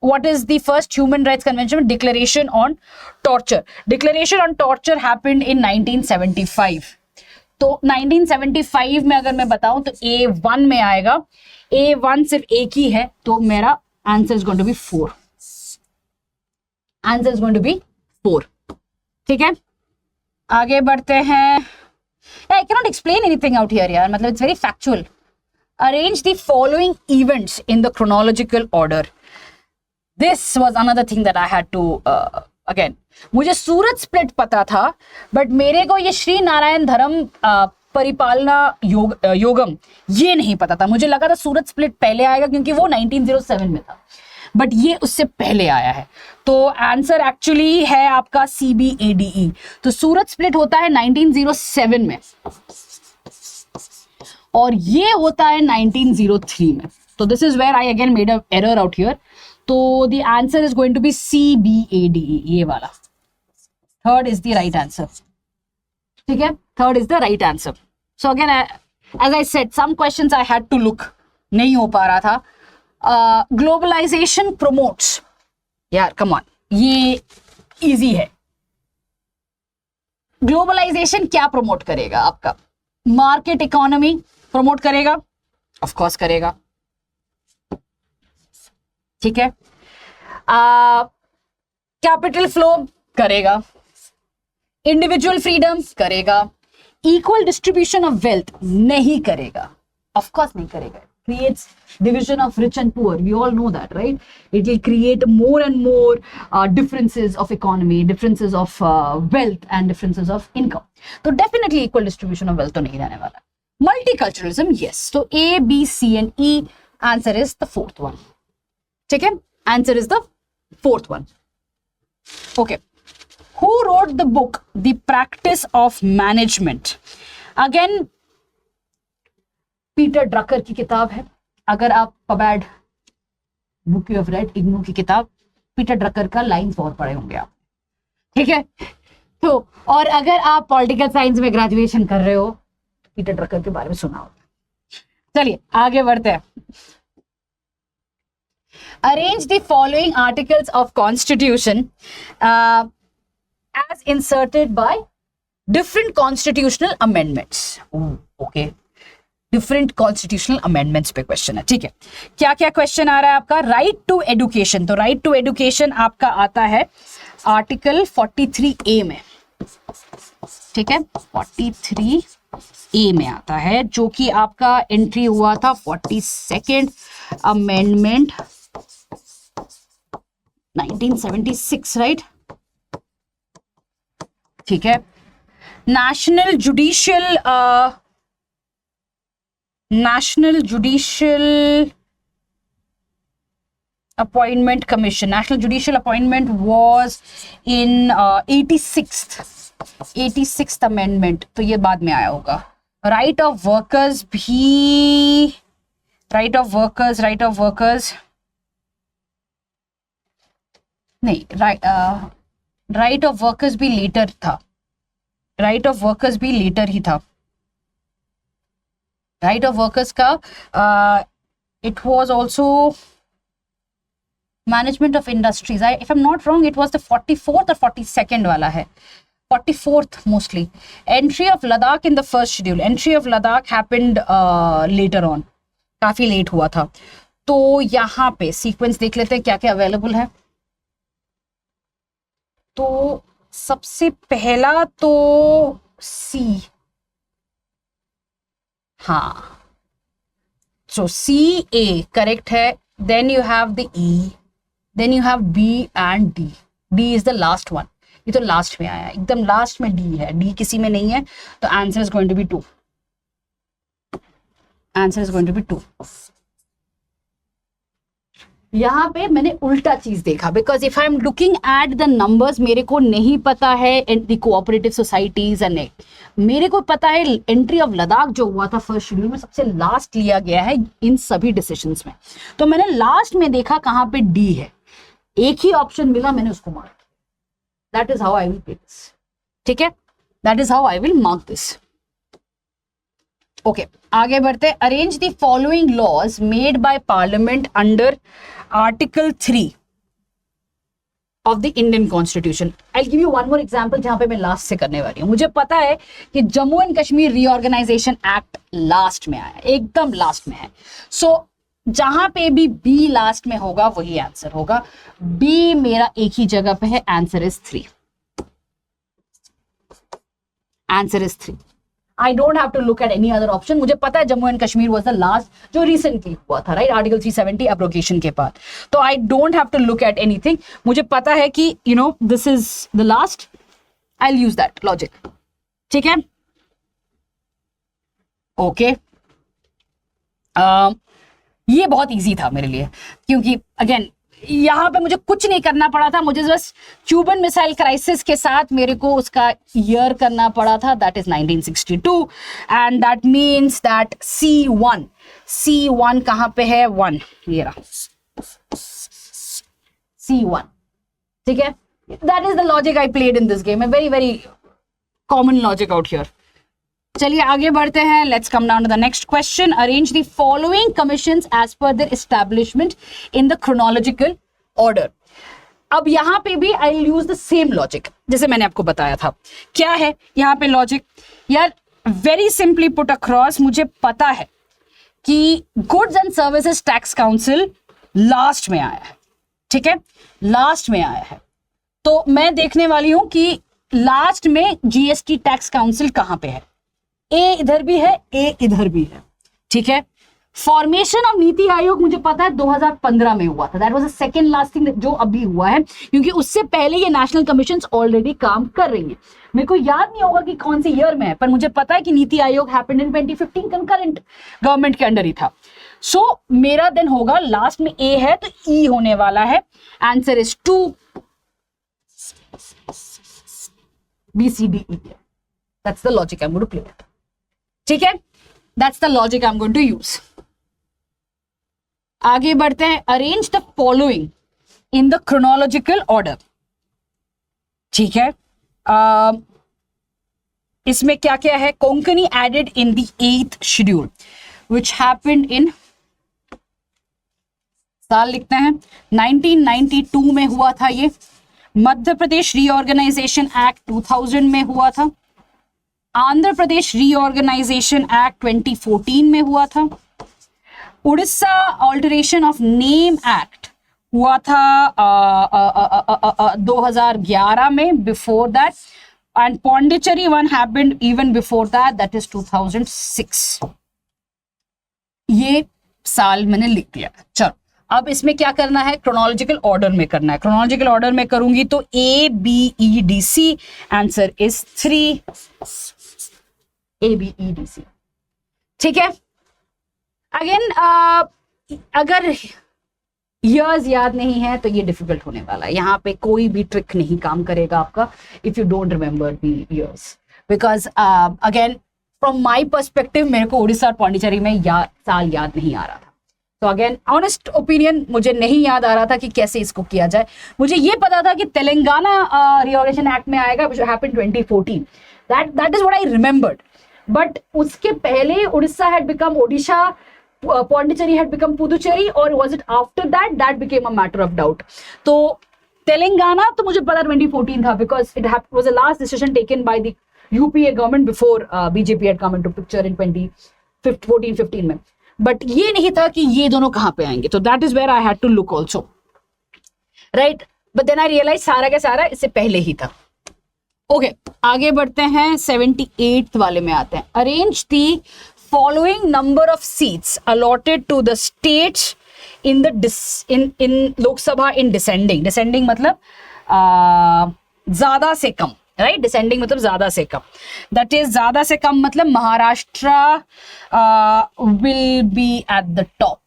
What is the first Human Rights Convention? Declaration on Torture. Declaration on Torture happened in 1975. तो 1975 में अगर मैं बताऊं तो A1 में आएगा। A1 सिर्फ एक ही है, तो मेरा answer is going to be 4. Answer is going to be 4. ठीक है, आगे बढ़ते हैं। I cannot explain anything out here यार, मतलब it's very factual. Arrange the following events in the chronological order. This was another thing that I had to again. मुझे सूरत split पता था, बट मेरे को ये श्री नारायण धर्म परिपालना योगम ये नहीं पता था। मुझे लगा था सूरत स्प्लिट पहले आएगा क्योंकि वो 1907 में था, बट ये उससे पहले आया है। तो आंसर एक्चुअली है आपका CBADE। तो सूरत स्प्लिट होता है 1907 में और ये होता है 1903 में। तो this is where I again made a error out here. तो the answer is going to be CBADE, ये वाला third is the right answer. ठीक है, third is the right answer. So again as I said some questions I had to look, नहीं हो पा रहा था। ग्लोबलाइजेशन प्रोमोट्स, यार कम ऑन, ये इजी है। ग्लोबलाइजेशन क्या प्रमोट करेगा आपका? मार्केट इकोनॉमी प्रमोट करेगा, ऑफ कोर्स करेगा। ठीक है, कैपिटल फ्लो करेगा, इंडिविजुअल फ्रीडम करेगा, इक्वल डिस्ट्रीब्यूशन ऑफ वेल्थ नहीं करेगा, ऑफ कोर्स नहीं करेगा। Creates division of rich and poor, we all know that, right? It will create more and more differences of economy, differences of wealth and differences of income. तो definitely equal distribution of wealth तो नहीं रहने वाला। Multiculturalism, yes. So A, B, C and E, answer is the fourth one. ठीक है, answer is the fourth one. Okay. Who wrote the book The Practice of Management? Again, Peter Drucker की किताब है। अगर आप पबैड book you have read, IGNOU की किताब, पीटर ड्रकर का लाइंस बहुत पढ़े होंगे आप। ठीक है, तो और अगर आप पॉलिटिकल साइंस में ग्रेजुएशन कर रहे हो, पीटर ड्रकर के बारे में सुना होगा। चलिए आगे बढ़ते हैं। Arrange the following articles of constitution as inserted by different constitutional amendments. Okay, different constitutional amendments पे क्वेश्चन है। ठीक है, क्या क्या क्वेश्चन आ रहा है आपका? राइट टू एडुकेशन, तो राइट टू एडुकेशन आपका आता है आर्टिकल 43A में। ठीक है, 43A में आता है, जो कि आपका एंट्री हुआ था 42nd अमेंडमेंट 1976, राइट? ठीक है, national judicial appointment commission, national judicial appointment was in 86th amendment, तो ये बाद में आया होगा। राइट ऑफ वर्कर्स भी, राइट ऑफ वर्कर्स नहीं, राइट ऑफ वर्कर्स भी लेटर था, राइट ऑफ वर्कर्स भी लेटर ही था। राइट ऑफ वर्कर्स का it was also management of industries, if I am not wrong it was the 44th और 42nd वाला है, 44th mostly. Entry of Ladakh in the first schedule, entry of Ladakh happened later on, काफी late हुआ था। तो यहाँ पे सीक्वेंस देख लेते हैं क्या क्या अवेलेबल है। तो सबसे पहला तो सी, हाँ, सो CA करेक्ट है। Then you have the E, then you have B and D। D is the last one, ये तो लास्ट में आया, एकदम लास्ट में D है, D किसी में नहीं है, तो answer is going to be 2। Answer is going to be 2। यहाँ पे मैंने उल्टा चीज देखा, because if I am looking at the numbers, मेरे को नहीं पता है द कोऑपरेटिव सोसाइटीज एंड मेरे को पता है एंट्री ऑफ लद्दाख जो हुआ था फर्स्ट शेड्यूल में सबसे लास्ट लिया गया है इन सभी डिसीजंस में, तो मैंने लास्ट में देखा कहाँ पे डी है, एक ही ऑप्शन मिला, मैंने उसको मार्क किया। That is how I will play this, ठीक है, that is how I will mark this. Okay, आगे बढ़ते। Arrange the following laws made by parliament under article 3 of the Indian constitution. I give you one more example जहां पे मैं last से करने वाली हूं। मुझे पता है कि Jammu and Kashmir reorganisation act last में आया, एकदम लास्ट में है, सो जहां पे भी बी लास्ट में होगा वही आंसर होगा। बी मेरा एक ही जगह पे है, answer is 3, answer is 3। I don't have to look at any other option। मुझे पता है Jammu and Kashmir was the last जो recently हुआ था, राइट, आर्टिकल 370 एब्रोगेशन के बाद, तो I don't have to look at anything। मुझे पता है कि this is the last, I'll use that logic, ठीक है, ओके। ये बहुत इजी था मेरे लिए, क्योंकि अगेन यहां पे मुझे कुछ नहीं करना पड़ा था, मुझे बस क्यूबन मिसाइल क्राइसिस के साथ मेरे को उसका ईयर करना पड़ा था, that is 1962, and that means that C1 कहां पे है, 1, ये रहा C1, ठीक है, that is the logic I played in this game, a very very common logic out here. चलिए आगे बढ़ते हैं, let's come down to the next question. Arrange the following commissions as per their establishment in the chronological order. अब यहां पे भी I will use the same logic जैसे मैंने आपको बताया था। क्या है यहां पे लॉजिक, यार वेरी सिंपली पुट अक्रॉस, मुझे पता है कि goods and services tax council last में आया है, ठीक है, लास्ट में आया है, तो मैं देखने वाली हूं कि लास्ट में जीएसटी टैक्स काउंसिल कहां पे है। ए इधर भी है, ए इधर भी है, ठीक है। फॉर्मेशन ऑफ नीति आयोग मुझे पता है 2015 में हुआ था, that was the second last thing जो अभी हुआ है, क्योंकि उससे पहले ये नेशनल कमीशंस ऑलरेडी काम कर रही हैं। मेरे को याद नहीं होगा कि कौन से ईयर में है, पर मुझे पता है कि NITI Aayog happened in 2015, concurrent government के अंडर ही था। सो मेरा देन होगा, लास्ट में ए है तो ई होने वाला है, answer is 2, BCDE। That's the logic I am going to play with, ठीक है, that's the logic I am going to use. आगे बढ़ते हैं। Arrange the following in the chronological order, ठीक है। इसमें क्या क्या है, Konkani added in the 8th schedule which happened in, साल लिखते हैं 1992 में हुआ था ये। मध्य प्रदेश रीऑर्गेनाइजेशन एक्ट 2000 में हुआ था। आंध्र प्रदेश रीऑर्गेनाइजेशन एक्ट 2014 में हुआ था। Orissa alteration of name act हुआ था 2011 में, before that, and Pondicherry one happened even before that, that is 2006। ये साल मैंने लिख लिया। चलो अब इसमें क्या करना है, क्रोनोलॉजिकल ऑर्डर में करना है। क्रोनोलॉजिकल ऑर्डर में करूंगी तो ABEDC, आंसर इज 3, ABEDC, ठीक है। अगेन अगर ईयर्स याद नहीं है तो ये डिफिकल्ट होने वाला है, यहाँ पे कोई भी ट्रिक नहीं काम करेगा आपका if you don't remember the years, because again from my perspective मेरे को उड़ीसा और पौंडीचेरी में साल याद नहीं आ रहा था। तो अगेन ऑनेस्ट ओपिनियन, मुझे नहीं याद आ रहा था कि कैसे इसको किया जाए। मुझे ये पता था कि तेलंगाना रीऑर्गेनाइजेशन एक्ट में आएगा, which happened 2014, that is what I remembered, but उसके पहले Orissa had become Odisha, Pondicherry had become Puducherry, और was it after that became a matter of doubt. तो तेलंगाना तो मुझे पता 2014 था, because it was the last decision taken by the UPA government before BJP had come into picture in 2014-15 में, but ये नहीं था कि ये दोनों कहां पे आएंगे। तो that is where I had to look also, right, but then I realise सारा का सारा इससे पहले ही था। ओके, आगे बढ़ते हैं, 78th वाले में आते हैं। Arrange the following number of seats allotted to the states in the in Lok Sabha in descending मतलब ज्यादा से कम, राइट, डिसेंडिंग मतलब ज्यादा से कम, दैट इज ज्यादा से कम मतलब Maharashtra will be at the top,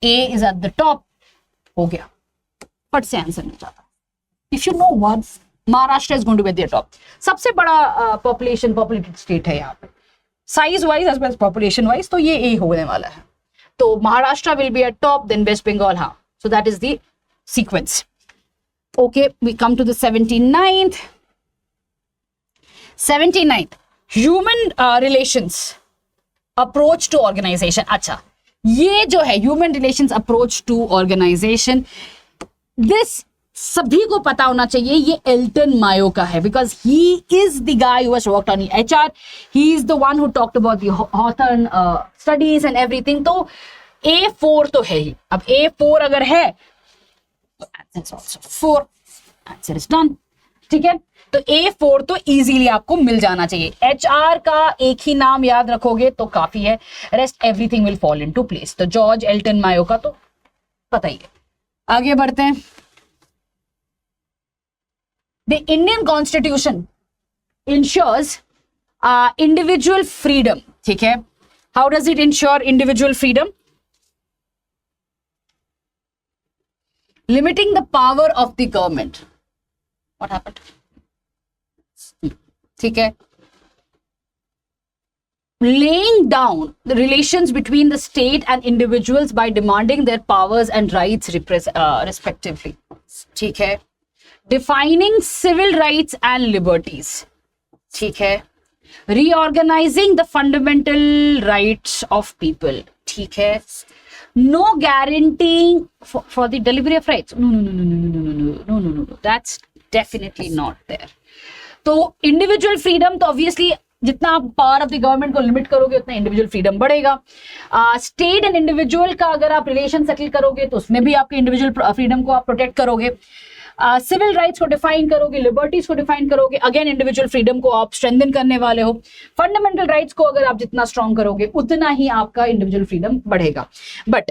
A is at the top, हो गया, फट से आंसर मिल जाता। If you know one, Maharashtra is going to be there top. सबसे बड़ा पॉपुलेटेड स्टेट है यहाँ पे, size wise as well population wise, तो ये ए होने वाला है। तो Maharashtra will be at top, then West Bengal, हाँ, so that is the sequence. Okay, we come to the 79th human relations approach to organisation. अच्छा, ये जो है human relations approach to organisation, this सभी को पता होना चाहिए, ये एल्टन मायो का है, because he is the guy who has worked on HR, he is the one who talked about the Hawthorne studies and everything. तो A4 तो है ही। अब A4 अगर है तो answer also 4, answer is done. ठीक है, तो A4 तो इजीली आपको मिल जाना चाहिए। HR का एक ही नाम याद रखोगे तो काफी है, rest everything will fall into place. तो जॉर्ज एल्टन मायो का तो पता ही है। आगे बढ़ते हैं। The Indian Constitution ensures individual freedom. ठीक है, how does it ensure individual freedom? Limiting the power of the government. What happened? ठीक है, laying down the relations between the state and individuals by demanding their powers and rights respectively. ठीक है, defining civil rights and liberties. ठीक है, reorganizing the fundamental rights of people. ठीक है, no guaranteeing for the delivery of rights. No. That's definitely not there. तो individual freedom तो obviously जितना आप पावर ऑफ द गवर्नमेंट को लिमिट करोगे उतना इंडिविजुअल फ्रीडम बढ़ेगा। स्टेट एंड इंडिविजुअल का अगर आप रिलेशन सेटल करोगे तो उसमें भी आपके इंडिविजुअल फ्रीडम को आप प्रोटेक्ट करोगे। सिविल राइट्स को डिफाइन करोगे, लिबर्टीज को डिफाइन करोगे, अगेन इंडिविजुअल फ्रीडम को आप स्ट्रेंथन करने वाले हो। फंडामेंटल राइट्स को अगर आप जितना स्ट्रॉन्ग करोगे उतना ही आपका इंडिविजुअल फ्रीडम बढ़ेगा। बट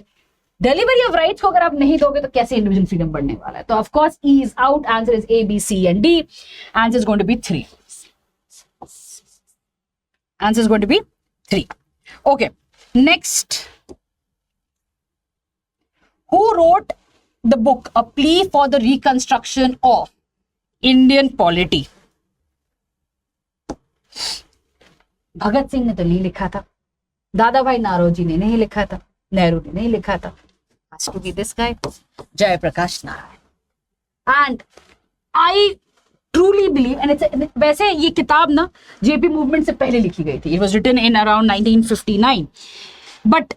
डिलीवरी ऑफ राइट्स को अगर आप नहीं दोगे तो कैसे इंडिविजुअल फ्रीडम बढ़ने वाला है? तो of course E is out, answer is A, B, C and D. Answer is going to be 3. Answer is going to be 3. Okay, next, who wrote the book A Plea for the Reconstruction of Indian Polity? Bhagat Singh ने तो नहीं लिखा था, दादा भाई नारोजी ने नहीं लिखा था, नेहरू ने नहीं लिखा था, has to be this guy, Jayaprakash Narayan. And I truly believe, and it's वैसे ये किताब ना जेपी मूवमेंट से पहले लिखी गई थी, it was written in around 1959, but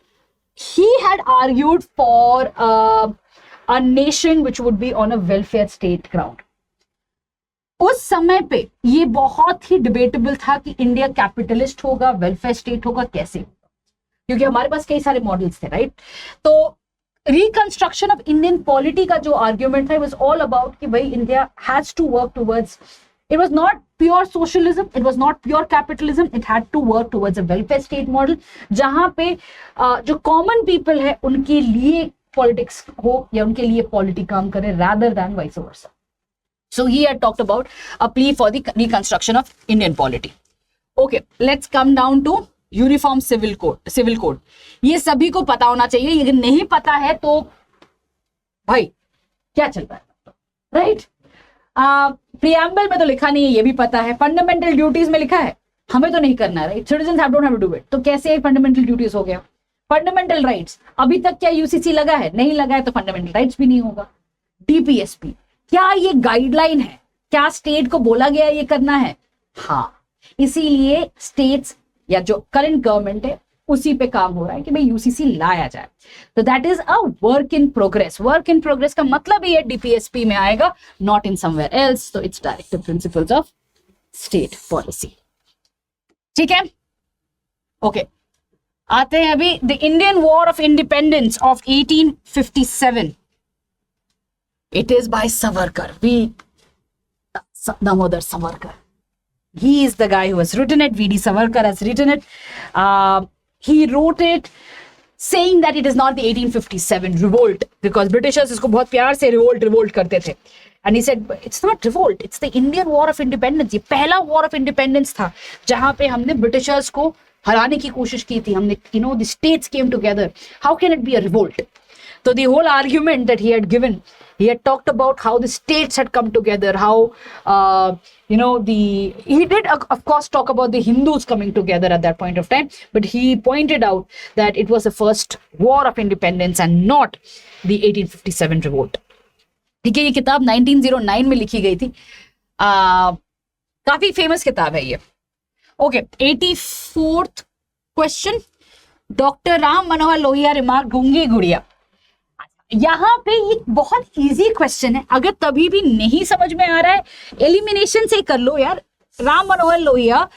he had argued for a nation which would be on a welfare state ground. उस समय पे ये बहुत ही डिबेटेबल था कि इंडिया कैपिटलिस्ट होगा, वेलफेयर स्टेट होगा, कैसे, क्योंकि हमारे पास कई सारे मॉडल्स थे, राइट? तो रिकंस्ट्रक्शन ऑफ इंडियन पॉलिटी का जो आर्ग्यूमेंट था, इट वाज ऑल अबाउट कि भाई India has to work towards, it was not pure socialism, it was not pure capitalism, it had to work towards a welfare state model, जहां पे जो common people है उनके लिए politics हो या उनके लिए पॉलिटी काम करे, rather than vice versa. So he had talked about a plea for the reconstruction of Indian polity. Okay, let's come down to uniform civil code. ये सभी को पता होना चाहिए, अगर नहीं पता है तो भाई क्या चल रहा है, राइट? प्रियम्बल में तो लिखा नहीं है, ये भी पता है। फंडामेंटल ड्यूटीज में लिखा है, हमें तो नहीं करना है, right? Citizens don't have to do it. तो कैसे फंडामेंटल ड्यूटीज हो गया? फंडामेंटल राइट्स, अभी तक क्या यूसीसी लगा है? नहीं लगा है, तो फंडामेंटल राइट्स भी नहीं होगा। डीपीएसपी, क्या ये गाइडलाइन है? क्या स्टेट को बोला गया ये करना है? हाँ, इसीलिए स्टेट्स या जो करंट गवर्नमेंट है उसी पे काम हो रहा है कि भाई यूसीसी लाया जाए। तो that is a work in progress. Work in progress का मतलब ये डीपीएसपी में आएगा, नॉट इन समवेयर एल्स। तो it's directive principles of state policy. ठीक है, ओके, आते हैं अभी the Indian war of independence of 1857। It is by Savarkar, V Damodar Savarkar. He is the guy who has written it. V.D. Savarkar has written it. He wrote it saying that it is not the 1857 revolt, because Britishers इसको बहुत प्यार से revolt करते थे. And he said it's not revolt, it's the Indian War of Independence. ये पहला War of Independence था जहाँ पे हमने Britishers को हराने की कोशिश की थी. हमने, the states came together. How can it be a revolt? So the whole argument that he had given, he had talked about how the states had come together, how he did of course talk about the Hindus coming together at that point of time, but he pointed out that it was the first war of independence and not the 1857 revolt. ठीक है, ये किताब 1909 में लिखी गई थी, काफी famous किताब है ये. Okay, 84th question, doctor Ram Manohar Lohia remark गूंगी गुड़िया. यहाँ पे ये बहुत इजी क्वेश्चन है, अगर तभी भी नहीं समझ में आ रहा है एलिमिनेशन से कर लो यार. Ram Manohar Lohia,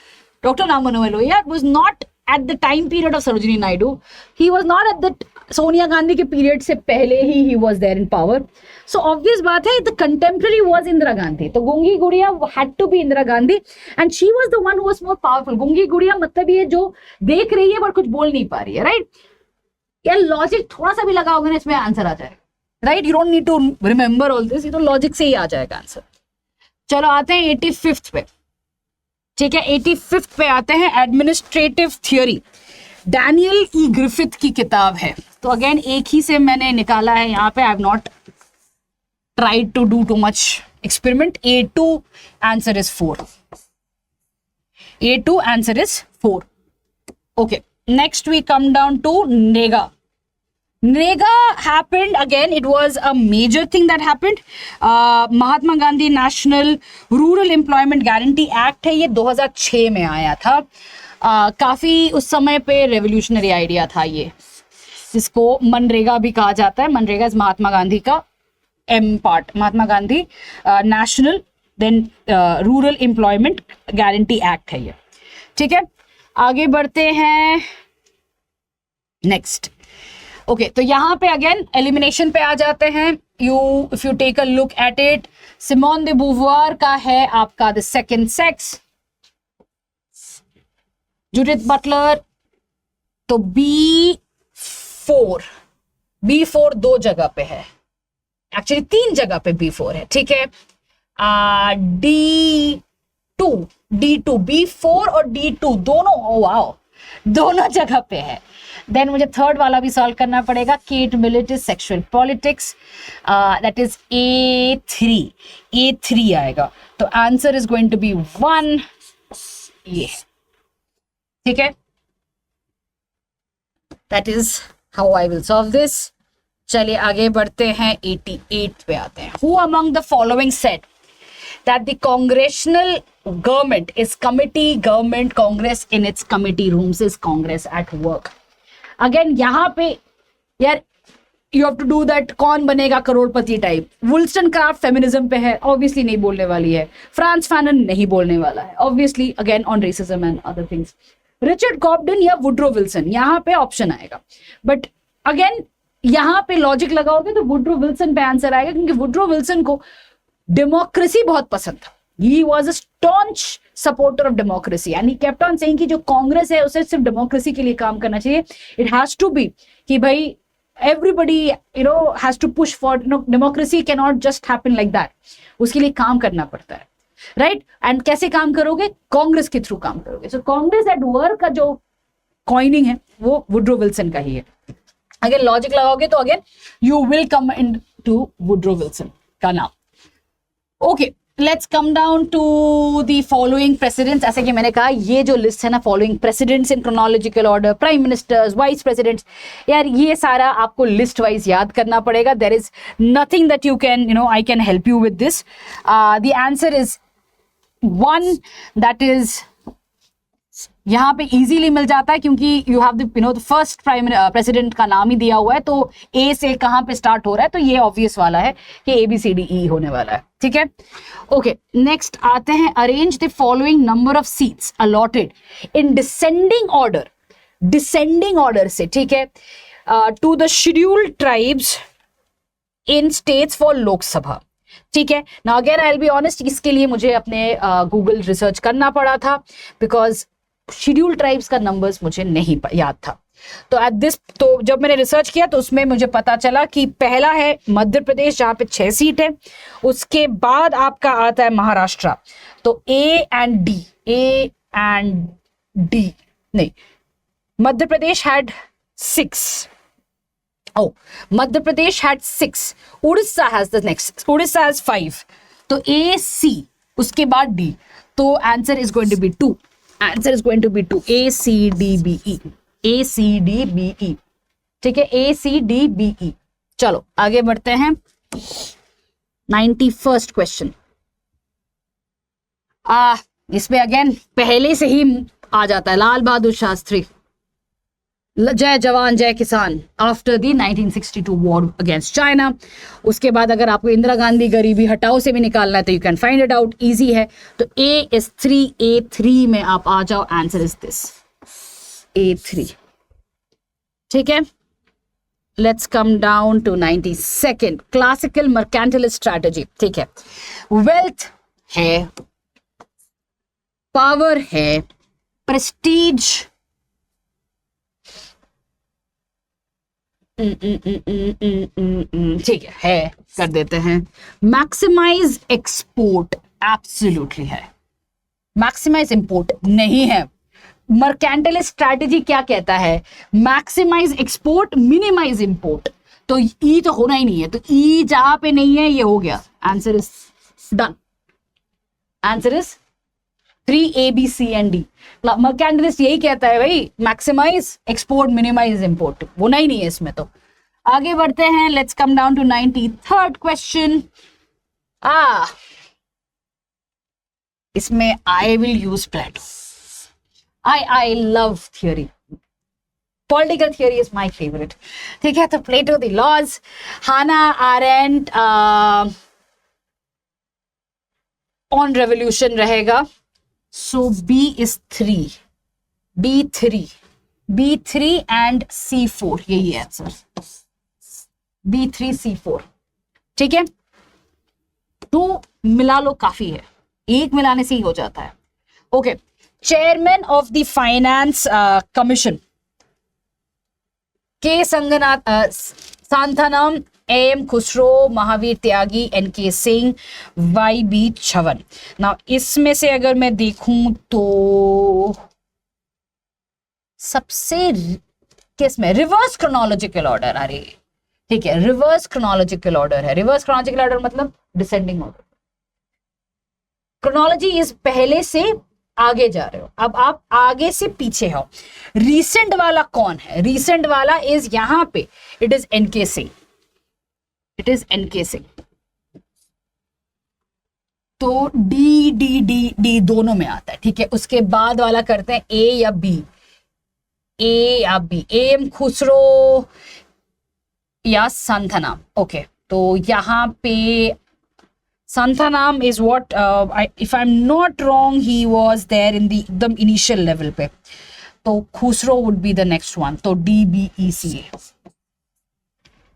doctor Ram Manohar Lohia was not at the time period of Sarojini Naidu. He was not at the Sonia Gandhi के पीरियड से पहले ही he was there in power. So obvious बात है, the contemporary was Indira Gandhi. तो गूंगी गुड़िया had to be Indira Gandhi and she was the one who was more powerful. गूंगी गुड़िया मतलब ये जो देख रही है पर कुछ बोल नहीं पा रही है, राइट? यार लॉजिक थोड़ा सा भी लगाओगे ना इसमें आंसर आ जाएगा, right? You don't need to remember all this, ये तो लॉजिक से ही आ जाएगा आंसर. चलो आते हैं 85th पे. ठीक है, 85th पे आते हैं, एडमिनिस्ट्रेटिव थियोरी, डैनियल ई ग्रिफिथ की किताब है. तो अगेन एक ही से मैंने निकाला है यहाँ पे, I have not tried to do too much experiment. A2 answer is 4. A2 answer is 4. Okay, next we come down to NREGA. NREGA happened again, it was a major thing that happened. Mahatma Gandhi national rural employment guarantee act है, ये 2006 में आया था. काफी उस समय पे revolutionary idea था ये, जिसको मनरेगा भी कहा जाता है. मनरेगा इज महात्मा गांधी का M part, Mahatma Gandhi national then rural employment guarantee act है ये. ठीक है, आगे बढ़ते हैं नेक्स्ट. ओके, तो यहां पे अगेन एलिमिनेशन पे आ जाते हैं. If you take a look at it, Simone de Beauvoir का है आपका the second sex. Judith Butler, तो B4 दो जगह पे है, एक्चुअली 3 जगह पे B4 है. ठीक है, D2 B4 और D2 दोनों, वाओ, दोनों जगह पे है. देन मुझे थर्ड वाला भी सॉल्व करना पड़ेगा, Kate Millett is sexual politics, that is A3 आएगा. तो answer is going to be 1, ये. ठीक है, that is how I will solve this. चलिए आगे बढ़ते हैं, 88 पे आते हैं. Who among the following said that the congressional government is committee government, Congress in its committee rooms is Congress at work. Again यहाँ पे यार you have to do that कौन बनेगा करोड़पति टाइप. वुल्स्टन क्राफ्ट फेमिनिज्म पे है, ऑब्वियसली नहीं बोलने वाली है. फ्रांस फैनन नहीं बोलने वाला है, obviously again on racism and other things. Richard Cobden या वुड्रो विल्सन, यहाँ पे ऑप्शन आएगा, बट अगेन यहाँ पे लॉजिक लगाओगे तो वुड्रो विल्सन पे आंसर आएगा, क्योंकि वुड्रो विल्सन को डेमोक्रेसी बहुत पसंद था. He was a staunch supporter of democracy and he kept on saying कि जो कांग्रेस है उसे सिर्फ डेमोक्रेसी के लिए काम करना चाहिए. इट हैज टू बी कि भाई everybody has to push for democracy, can not just happen like that. उसके लिए काम करना पड़ता है, राइट? एंड कैसे काम करोगे? कांग्रेस के थ्रू काम करोगे. सो कांग्रेस एट वर्क का जो कॉइनिंग है वो वुड्रो विल्सन का ही है. अगर लॉजिक लगाओगे तो again you will come in to Woodrow Wilson का नाम. Okay, let's come down to the following presidents. ऐसे कि मैंने कहा ये जो लिस्ट है ना, following presidents in chronological order, prime ministers, vice presidents, यार ये सारा आपको लिस्ट वाइज याद करना पड़ेगा. There is nothing that you can I can help you with this. The answer is 1, that is यहाँ पे इजीली मिल जाता है, क्योंकि you have the first prime president का नाम ही दिया हुआ है, तो ए से कहाँ पे स्टार्ट हो रहा है, तो ये ऑब्वियस वाला है कि ABCDE होने वाला है. ठीक है, ओके, नेक्स्ट आते हैं. Arrange the following number of seats allotted in descending order से, ठीक है, to the scheduled tribes in states for Lok Sabha. ठीक है, now again I will be honest, इसके लिए मुझे अपने गूगल रिसर्च करना पड़ा था, बिकॉज शेड्यूल ट्राइब्स का नंबर्स मुझे नहीं याद था. तो जब मैंने रिसर्च किया तो उसमें मुझे पता चला कि पहला है मध्य प्रदेश जहां पे 6 सीट है. उसके बाद आपका आता है महाराष्ट्र, तो A and D नहीं, Madhya Pradesh had 6, Oh, Madhya Pradesh had 6. Odisha has the next. Odisha has 5. तो A, C, उसके बाद D. तो answer is going to be 2. Answer is going to be 2. A, C, D, B, E. A, C, D, B, E. ठीक है, A, C, D, B, E. चलो आगे बढ़ते हैं. 91st question. इसमें अगेन पहले से ही आ जाता है लाल बहादुर शास्त्री, जय जवान जय किसान, after the 1962 war against China. उसके बाद अगर आपको इंदिरा गांधी गरीबी हटाओ से भी निकालना है तो you can find it out, easy है. तो ए इज 3, A3 में आप आ जाओ. Answer is this A3. ठीक है, let's come down to 92nd. Classical mercantilist strategy. ठीक है, वेल्थ है, पावर है, प्रेस्टीज ठीक है कर देते हैं. मैक्सिमाइज एक्सपोर्ट एब्सोल्युटली है, मैक्सिमाइज इंपोर्ट नहीं है. मर्केंटलिस्ट स्ट्रैटेजी क्या कहता है? Maximize export, minimize import. तो ई तो होना ही नहीं है, तो ई जहां पे नहीं है ये हो गया. Answer is done. Answer is 3 A, B, C and D. Mercantilist यही कहता है भाई, मैक्सिमाइज एक्सपोर्ट, मिनिमाइज इंपोर्ट. होना ही नहीं है इसमें. तो आगे बढ़ते हैं. Let's come down to 93rd question. इसमें I will use Plato. I love theory. Political theory is my favourite. ठीक है, तो Plato the laws, Hannah Arendt on revolution रहेगा. So B is 3. B3 and C4 यही है answer. B3 C4. ठीक है, 2 मिला लो काफी है, 1 मिलाने से ही हो जाता है. Okay, chairman of the finance commission के सांथानम, एम खुसरो, महावीर त्यागी, एनके सिंह, वाई बी छवन. ना इसमें से अगर मैं देखूं तो सबसे किस में रिवर्स क्रोनोलॉजिकल ऑर्डर. अरे ठीक है, रिवर्स क्रोनोलॉजिकल ऑर्डर है. रिवर्स क्रोनोलॉजिकल ऑर्डर मतलब डिसेंडिंग ऑर्डर. क्रोनोलॉजी इज पहले से आगे जा रहे हो, अब आप आगे से पीछे हो. रीसेंट वाला कौन है? रीसेंट वाला इज यहां पे, it is N K Singh. It is N K Singh. तो डी डी डी डी दोनों में आता है. ठीक है, उसके बाद वाला करते हैं ए या बी. ए या बी, एम खुसरो या सांथानाम. ओके, तो यहां पे Santhanam is what, if I am not wrong he was there in the एकदम इनिशियल लेवल पे. तो Khusro would be the next one. तो DBECA,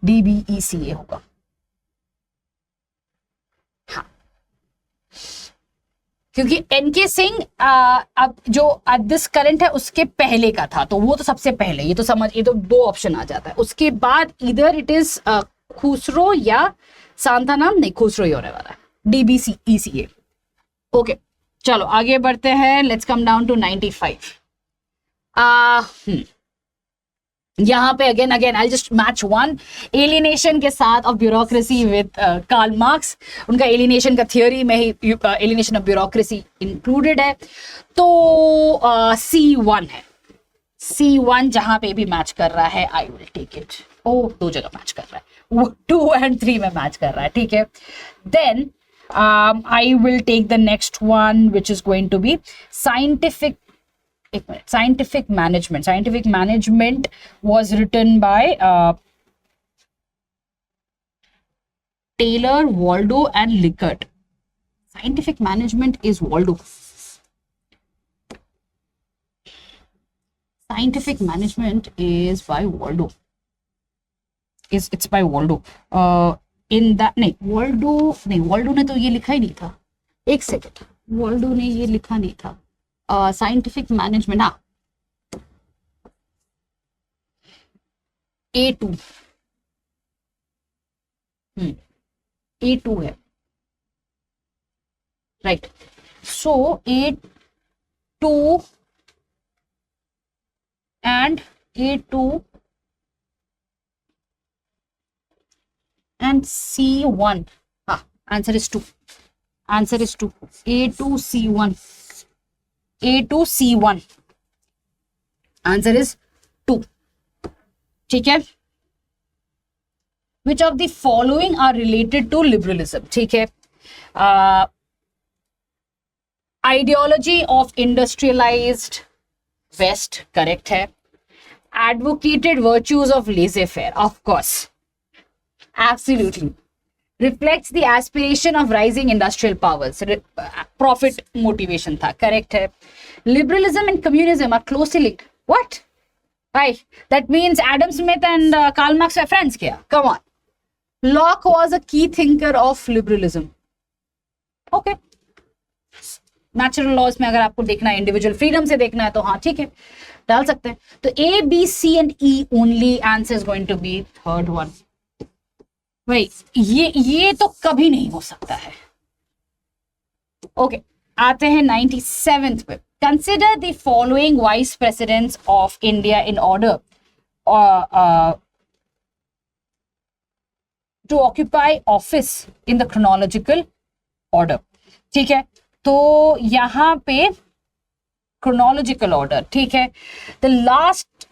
DBECA होगा. हाँ, क्योंकि एनके सिंह अब जो दिस करंट है उसके पहले का था, तो वो तो सबसे पहले. ये तो समझ, ये तो 2 ऑप्शन आ जाता है. उसके बाद इधर इट इज खुसरो या सांथानाम. नहीं, खुसरो ही होने वाला है. DBECA. ओके, चलो आगे बढ़ते हैं. Let's come down to 95. यहां पे again I just match one. Alienation के साथ of bureaucracy with Karl Marx. उनका एलिनेशन का थियोरी में ही एलिनेशन ऑफ ब्यूरोक्रेसी इंक्लूडेड है. तो C1 है. C1 जहां पे भी मैच कर रहा है, आई विल टेक इट. ओ, 2 जगह मैच कर रहा है, वो 2 and 3 में मैच कर रहा है. ठीक है, then I will take the next one, which is going to be scientific. Scientific management. Scientific management was written by Taylor, Waldo, and Likert. Scientific management is Waldo. Scientific management is by Waldo. It's by Waldo. In that नहीं, Waldo ने तो ये लिखा ही नहीं था. एक second, Waldo ने ये लिखा नहीं था. साइंटिफिक मैनेजमेंट, हाँ, A2. A2 है, right. So A2 and A2 and C1. Answer is 2. Answer is 2. A to C1. A to C1. Answer is 2. ठीक है. Which of the following are related to liberalism? ठीक है. Ideology of industrialized West, correct है. Advocated virtues of laissez-faire, of course. Absolutely. Reflects the aspiration of rising industrial powers. Profit motivation था, correct है. Liberalism and communism are closely linked. What? Why? That means Adam Smith and Karl Marx were friends क्या? Come on. Locke was a key thinker of liberalism. Okay. Natural laws में अगर आपको देखना है, individual freedom से देखना है तो हाँ ठीक है, डाल सकते हैं. तो A B C and E only. Answer is going to be third one. भाई ये तो कभी नहीं हो सकता है. ओके, आते हैं 97th पे. Consider the following vice presidents of India in order to occupy office in the chronological order. ठीक है, तो यहां पे क्रोनोलॉजिकल ऑर्डर, ठीक है. The last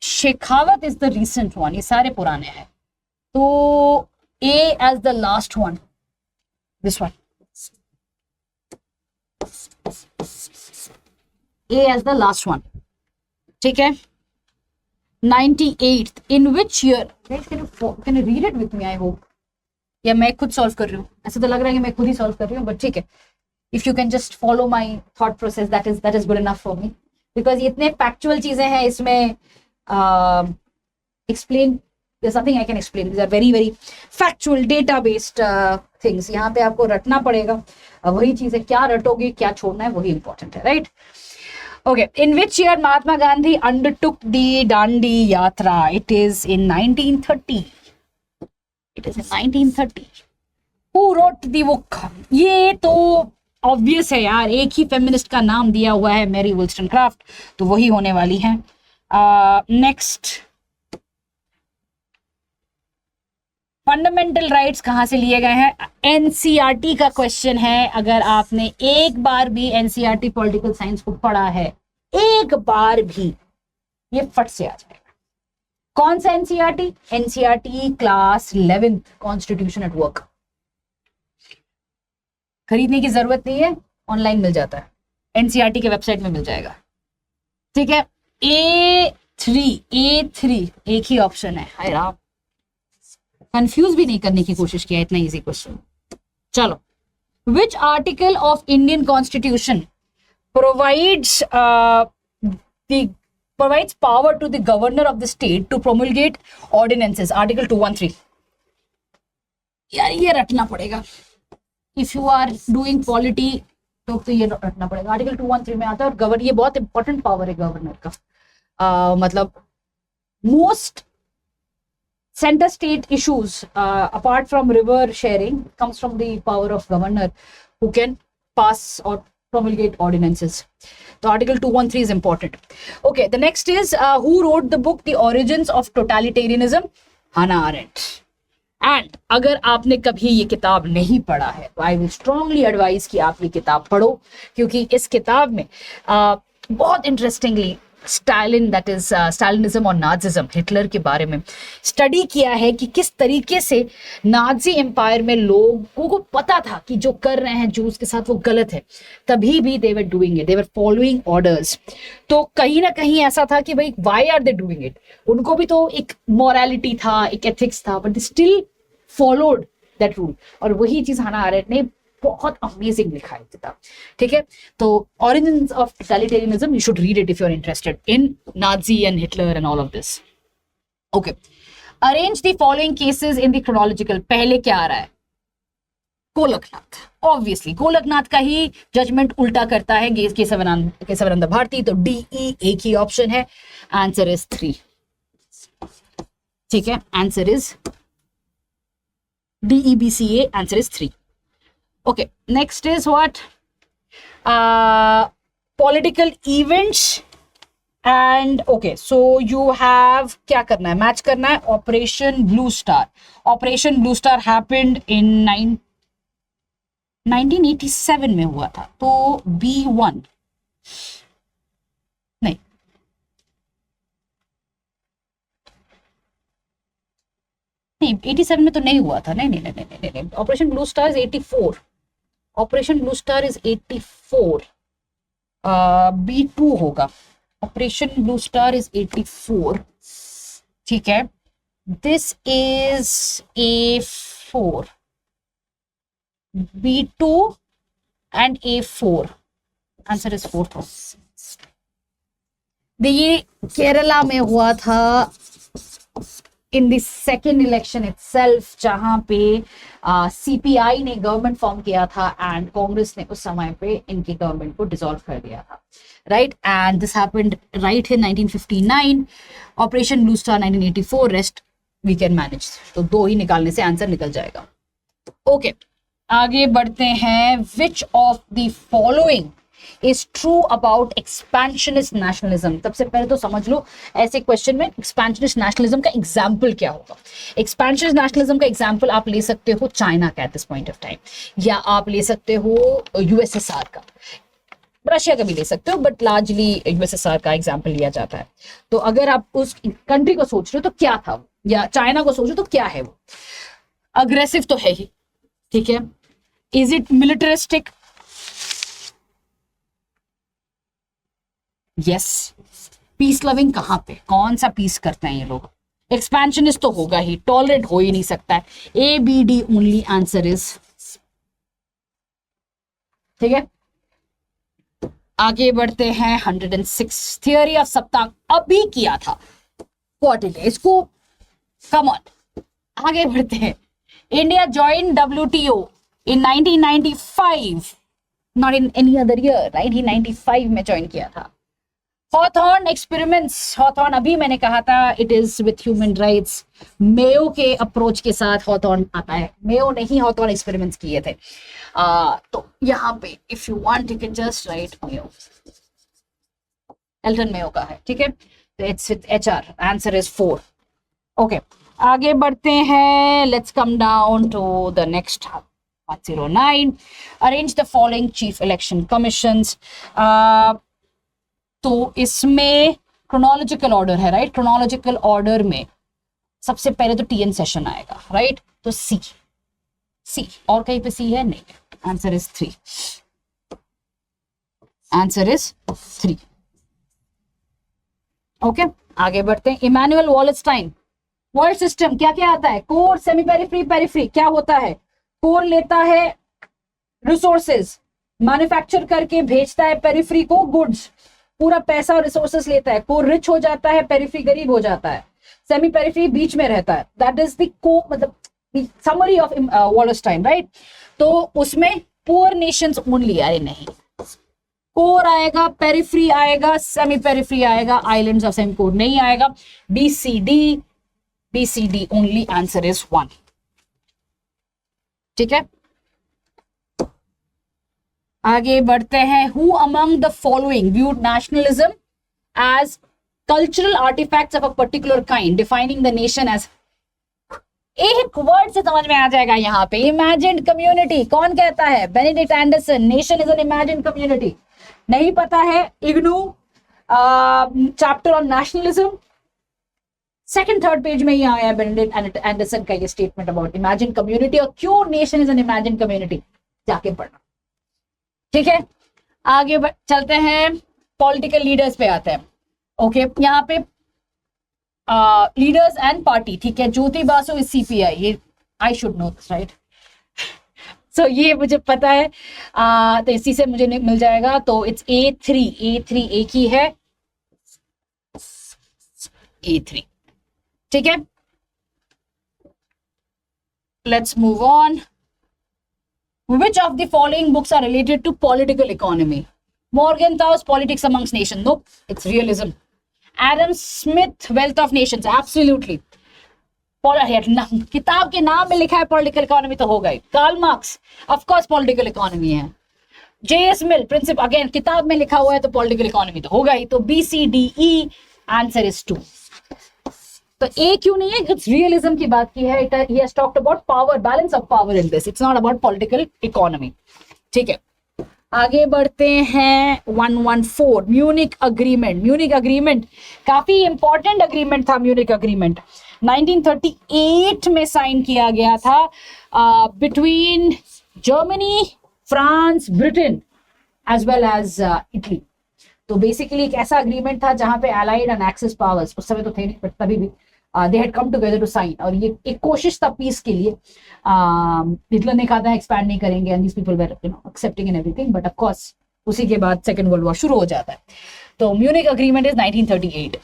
Shekhawat is the recent one. ये सारे पुराने हैं. तो A as the last one, this one. A as the last one, ठीक है. 98th. In which year? Can you read it with me? I hope. या मैं खुद सॉल्व कर रही हूँ? ऐसा तो लग रहा है कि मैं खुद ही सॉल्व कर रही हूँ, बट ठीक है. If you can just follow my thought process, that is good enough for me, because इतने फैक्चुअल चीजें हैं इसमें. Explain, there's nothing I can explain. These are very very factual data based things. यहाँ पे आपको रटना पड़ेगा. वही चीज है, क्या रटोगे क्या छोड़ना है वही इंपॉर्टेंट है, right? Okay, in which year Mahatma Gandhi undertook the Dandi Yatra? It is in 1930. It is in 1930. Who wrote the book? ये तो ऑब्वियस है यार, एक ही फेमिनिस्ट का नाम दिया हुआ है, मैरी वुllstonecraft, तो वही होने वाली है. नेक्स्ट, फंडामेंटल राइट्स कहाँ से लिए गए हैं? एनसीईआरटी का क्वेश्चन है. अगर आपने एक बार भी एनसीईआरटी पॉलिटिकल साइंस को पढ़ा है, एक बार भी, ये फट से आ जाएगा. कौन सा NCERT? NCERT class 11th, constitution at work. खरीदने की जरूरत नहीं है, ऑनलाइन मिल जाता है, एनसीईआरटी के वेबसाइट में मिल जाएगा. ठीक है. A3 एक ही ऑप्शन है. हाय राम, कंफ्यूज भी नहीं करने की कोशिश किया, इतना इजी क्वेश्चन. चलो, which article of Indian constitution provides power to the governor of the state to promulgate ordinances? Article 213. यार ये रटना पड़ेगा. If you are doing polity तो ये रटना पड़ेगा. आर्टिकल 213 में आता है, और गवर्नर, ये बहुत इंपॉर्टेंट पावर है गवर्नर का. मतलब most center state issues apart from river sharing comes from the power of governor, who can pass or promulgate ordinances. So article 213 is important. Okay, the next is who wrote the book The Origins of Totalitarianism? Hannah Arendt. And अगर आपने कभी ये किताब नहीं पढ़ा है तो I will strongly advise कि आप ये किताब पढ़ो, क्योंकि इस किताब में बहुत इंटरेस्टिंगली स्टालिन, दैट इज स्टालिनिज्म और नाजिज्म, हिटलर के बारे में स्टडी किया है कि किस तरीके से नाजी एम्पायर में लोगों को पता था कि जो कर रहे हैं जूस के साथ वो गलत है, तभी भी they were doing it, they were following orders. तो कहीं ना कहीं ऐसा था कि भाई why are they doing it? उनको भी तो एक मॉरलिटी था, एक एथिक्स था, but they still followed that rule. और वही चीज हाना आरेंट ने बहुत अमेजिंग लिखा है किताब. ठीक है, तो origins of totalitarianism, you should read it if you are interested in Nazi and Hitler and all of this. Okay, arrange the following cases in the chronological. पहले क्या आ रहा है? गोलकनाथ. ऑब्वियसली गोलकनाथ का ही जजमेंट उल्टा करता है केशवानंद भारती, तो DE एक ही ऑप्शन है. Answer is 3. ठीक है, answer is DEBCA, answer is 3. Okay, next is what? Political events and okay, so you have क्या करना है, मैच करना है operation blue star. Operation blue star happened in 1987 में हुआ था. तो B1 नहीं, नहीं 87 में तो नहीं हुआ था. नहीं नहीं नहीं नहीं नहीं, operation blue star is 84. Operation blue star is 84. B2 होगा. Operation blue star is 84. ठीक है, this is A4. B2 and A4. Answer is 4. देखिए केरला में हुआ था in the second election itself, जहां पे CPI ने गवर्नमेंट फॉर्म किया था एंड कांग्रेस ने उस समय पे इनकी गवर्नमेंट को डिसॉल्व कर दिया था. Right, and this happened right in 1959. Operation blue star 1984. Rest we can manage. तो 2 ही निकालने से आंसर निकल जाएगा. ओके, आगे बढ़ते हैं. Which of the following is true about expansionist nationalism. सबसे पहले तो समझ लो ऐसे क्वेश्चन में एक्सपेंशनिस्ट नेशनलिज्म का एग्जाम्पल क्या होगा. एक्सपेंशनिस्ट नेशनलिज्म का एग्जाम्पल आप ले सकते हो चाइना का at this point of time, या आप ले सकते हो USSR का, रशिया का भी ले सकते हो, बट लार्जली USSR का एग्जाम्पल लिया जाता है. तो अगर आप उस कंट्री को सोच रहे हो तो क्या था, या चाइना को सोच रहे हो तो क्या है वो. अग्रेसिव तो है ही, ठीक है. Is it militaristic? Yes. Peace loving कहां पे, कौन सा पीस करते हैं ये लोग. एक्सपेंशनिस्ट तो होगा ही, टॉलरेट हो ही नहीं सकता है. ABD only answer is. ठीक है, आगे बढ़ते हैं. 106 थियोरी ऑफ सप्तांग अभी किया था. व्हाट इट इज इसको, कम ऑन. आगे बढ़ते हैं. India join WTO in 1995, not in any other year. 1995 में ज्वाइन किया था. Hawthorne experiments. हॉथॉर्न अभी मैंने कहा था it is with human rights. Mayo के अप्रोच के साथ हॉथॉर्न आता है. मेयो ने ही हॉथॉर्न एक्सपेरिमेंट्स किए थे. तो यहाँ पे if you want you can just write Mayo. Elton Mayo का है, ठीक है. तो it's with HR. Answer is 4. Okay, आगे बढ़ते हैं. Let's come down to the next 109. Arrange the following chief election commissions. तो इसमें क्रोनोलॉजिकल ऑर्डर है, राइट. क्रोनोलॉजिकल ऑर्डर में सबसे पहले तो TN सेशन आएगा, राइट. तो C और कहीं पे C है नहीं. Answer is 3. Answer is 3. Okay, आगे बढ़ते हैं. इमैनुअल वॉलेस्टाइन. वर्ल्ड सिस्टम क्या क्या आता है. Core, semi periphery, periphery. क्या होता है, कोर लेता है रिसोर्सेज, मैन्युफैक्चर करके भेजता है पेरिफेरी को गुड्स. पूरा पैसा और रिसोर्सेस लेता है. कोर रिच हो जाता है, पेरिफेरी गरीब हो जाता है. सेमी पेरिफेरी बीच में रहता है. दैट इज द को मतलब समरी ऑफ वॉलेस्टाइन, राइट. तो उसमें पुअर नेशंस ओनली. अरे नहीं, कोर आएगा, पेरिफेरी आएगा, सेमी पेरिफेरी आएगा, आइलैंड्स ऑफ सेमी कोर नहीं आएगा. BCD only. Answer is 1. ठीक है, आगे बढ़ते हैं. Who among the following viewed nationalism as cultural artifacts of a particular kind, defining the nation as. एक वर्ड से समझ में आ जाएगा यहाँ पे. Imagined community. कौन कहता है, Benedict Anderson. Nation is an imagined community. नहीं पता है, IGNOU chapter on nationalism second third page में ही आया है बेनेडिक्ट एंडरसन का ये स्टेटमेंट अबाउट इमेजिन्ड कम्युनिटी और क्यों nation is an imagined community. जाके पढ़ना. ठीक है, आगे चलते हैं. पॉलिटिकल लीडर्स पे आते हैं. ओके, यहाँ पे लीडर्स एंड पार्टी. ठीक है, ज्योति बासु इज CPI. ये I should know this, right. So ये मुझे पता है. तो इसी से मुझे मिल जाएगा. तो इट्स A3. एक ही है, A3. ठीक है, let's move on. Which of the following books are related to political economy? Morgenthau's Politics Amongst Nations. Nope, it's realism. Adam Smith, Wealth of Nations. Absolutely. किताब के नाम में लिखा है पॉलिटिकल इकोनॉमी तो होगा ही. Karl Marx, of course political economy है. JS मिल प्रिंसिपल, अगेन किताब में लिखा हुआ है तो पॉलिटिकल इकोनॉमी तो होगा ही, तो BCDE आंसर इज 2। तो ए क्यों नहीं है? इट्स रियलिज्म की बात की है, he has talked about power, balance of power in this, it's not about political economy. ठीक है, आगे बढ़ते हैं। 114 म्यूनिक अग्रीमेंट। म्यूनिक अग्रीमेंट काफी इंपॉर्टेंट अग्रीमेंट था। म्यूनिक अग्रीमेंट 1938 में साइन किया गया था between Germany, France, Britain as well as Italy. तो बेसिकली एक ऐसा अग्रीमेंट था जहां पे अलाइड एंड एक्सिस पावर्स, उस समय तो थे नहीं बट तभी भी they had come together to sign, और ये एक कोशिश था पीस के लिए। हिटलर ने कहा था एक्सपैंड नहीं करेंगे and these people were accepting and everything, but of course उसी के बाद सेकंड वर्ल्ड वॉर शुरू हो जाता है। तो Munich agreement is 1938।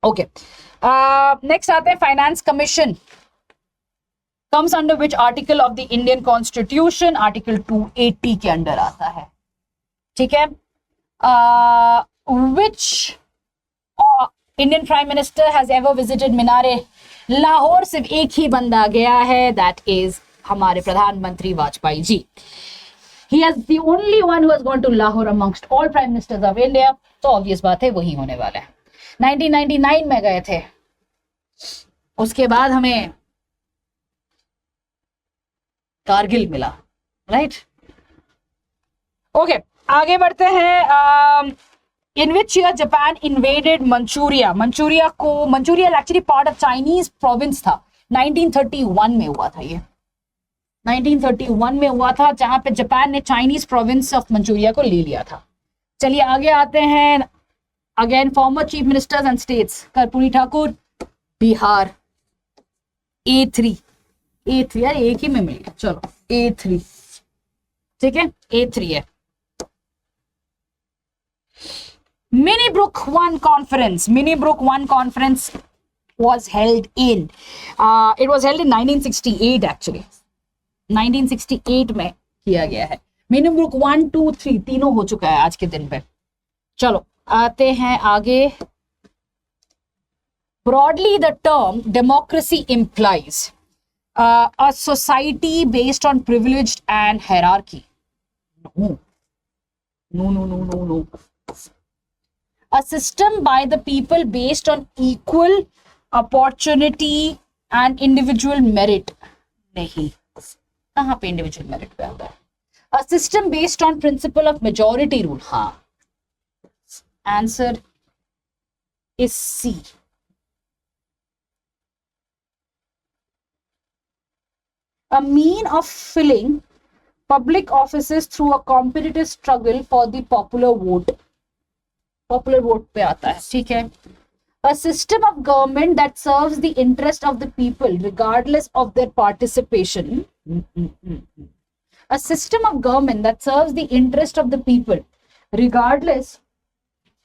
Okay, next आते हैं finance commission. comes under which article of the Indian Constitution? Article 280 के अंडर आता है। ठीक है, which Indian Prime Minister has ever visited मीनारे लाहौर? सिर्फ एक ही बंदा गया है, that is हमारे प्रधानमंत्री Vajpayee ji. He is the only one who has gone to Lahore amongst all Prime Ministers of India, तो obvious बात है वही होने वाला है। 1999 में गए थे, उसके बाद हमें कारगिल मिला, राइट? ओके, आगे बढ़ते हैं। In which year Japan invaded Manchuria? Manchuria actually part of Chinese province था। 1931 में हुआ था ये, 1931 में हुआ था, जहां पे जापान ने चाइनीज प्रोविंस ऑफ मंचूरिया को ले लिया था। चलिए आगे आते हैं। Again former chief ministers and states, Karpoori Thakur Bihar, A3 यार एक ही में मिल गया, चलो A3, ठीक है, A3 है। Minnebrook One Conference was held in, it was held in 1968 actually, 1968 में किया गया है। Minnebrook 1, 2, 3 तीनों हो चुका है आज के दिन पे। चलो आते हैं आगे। Broadly the term democracy implies a society based on privileged and hierarchy. No. A system by the people based on equal opportunity and individual merit. नहीं, कहाँ पे individual merit पे आता है? A system based on principle of majority rule. हाँ, answer is C. A mean of filling public offices through a competitive struggle for the popular vote. Popular vote पे आता है, ठीक है। A system of government that serves the interest of the people regardless of their participation. A system of government that serves the interest of the people regardless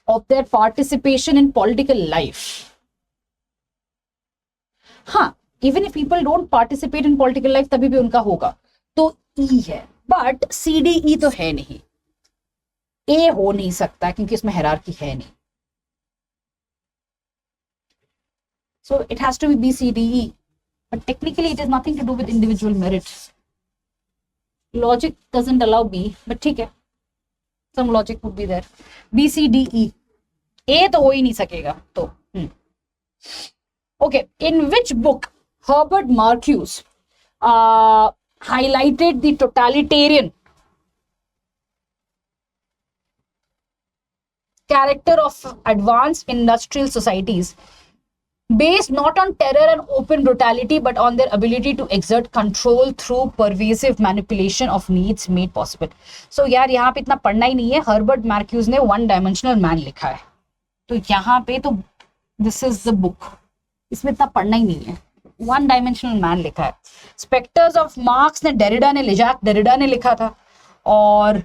of their participation in political life. हाँ, even if people don't participate in political life तभी भी उनका होगा, तो E है, but CDE तो है नहीं, A हो नहीं सकता क्योंकि इसमें हायरार्की है नहीं, so it has to be BCDE, but technically it has nothing to do with individual merit. Logic doesn't allow B, but ठीक है, some logic would be there. BCDE, A तो हो ही नहीं सकेगा, तो okay, in which book Herbert Marcuse highlighted the totalitarian character of advanced industrial societies based not on terror and open brutality but on their ability to exert control through pervasive manipulation of needs made possible? So यार यहाँ पे इतना पढ़ना ही नहीं है, Herbert Marquess ने one dimensional man लिखा है, तो यहाँ पे तो दिस इज द बुक, इसमें इतना पढ़ना ही नहीं है, वन डायमेंशनल मैन लिखा है। स्पेक्टर्स ऑफ मार्क्स ने डेरिडा ने लिखा था, और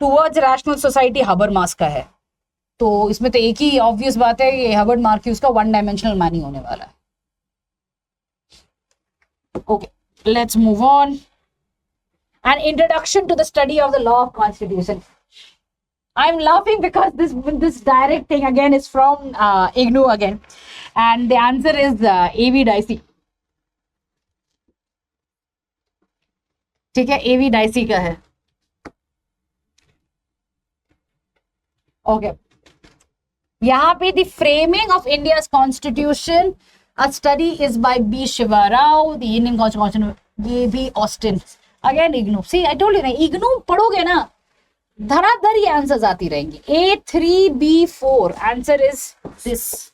टुवर्ड्स रैशनल सोसाइटी हबरमास का है, तो इसमें तो एक ही ऑब्वियस बात है, ये हर्बर्ट मार्क्यूज का वन डायमेंशनल मैन ही होने वाला है। Okay, let's move on. An introduction to the study of the law of constitution. I'm laughing because this direct thing again is from IGNOU again, and the answer is A.V. Dicey. ठीक है, A.V. Dicey का है। Okay, यहाँ पे the framing of India's constitution a study is by B Shiva Rao, the Indian constitution, ये भी Austin, again IGNOU. See I told you ना, इग्नू पढ़ोगे ना धड़ाधड़ ये आंसर्स आती रहेंगी। A3B4 answer is this,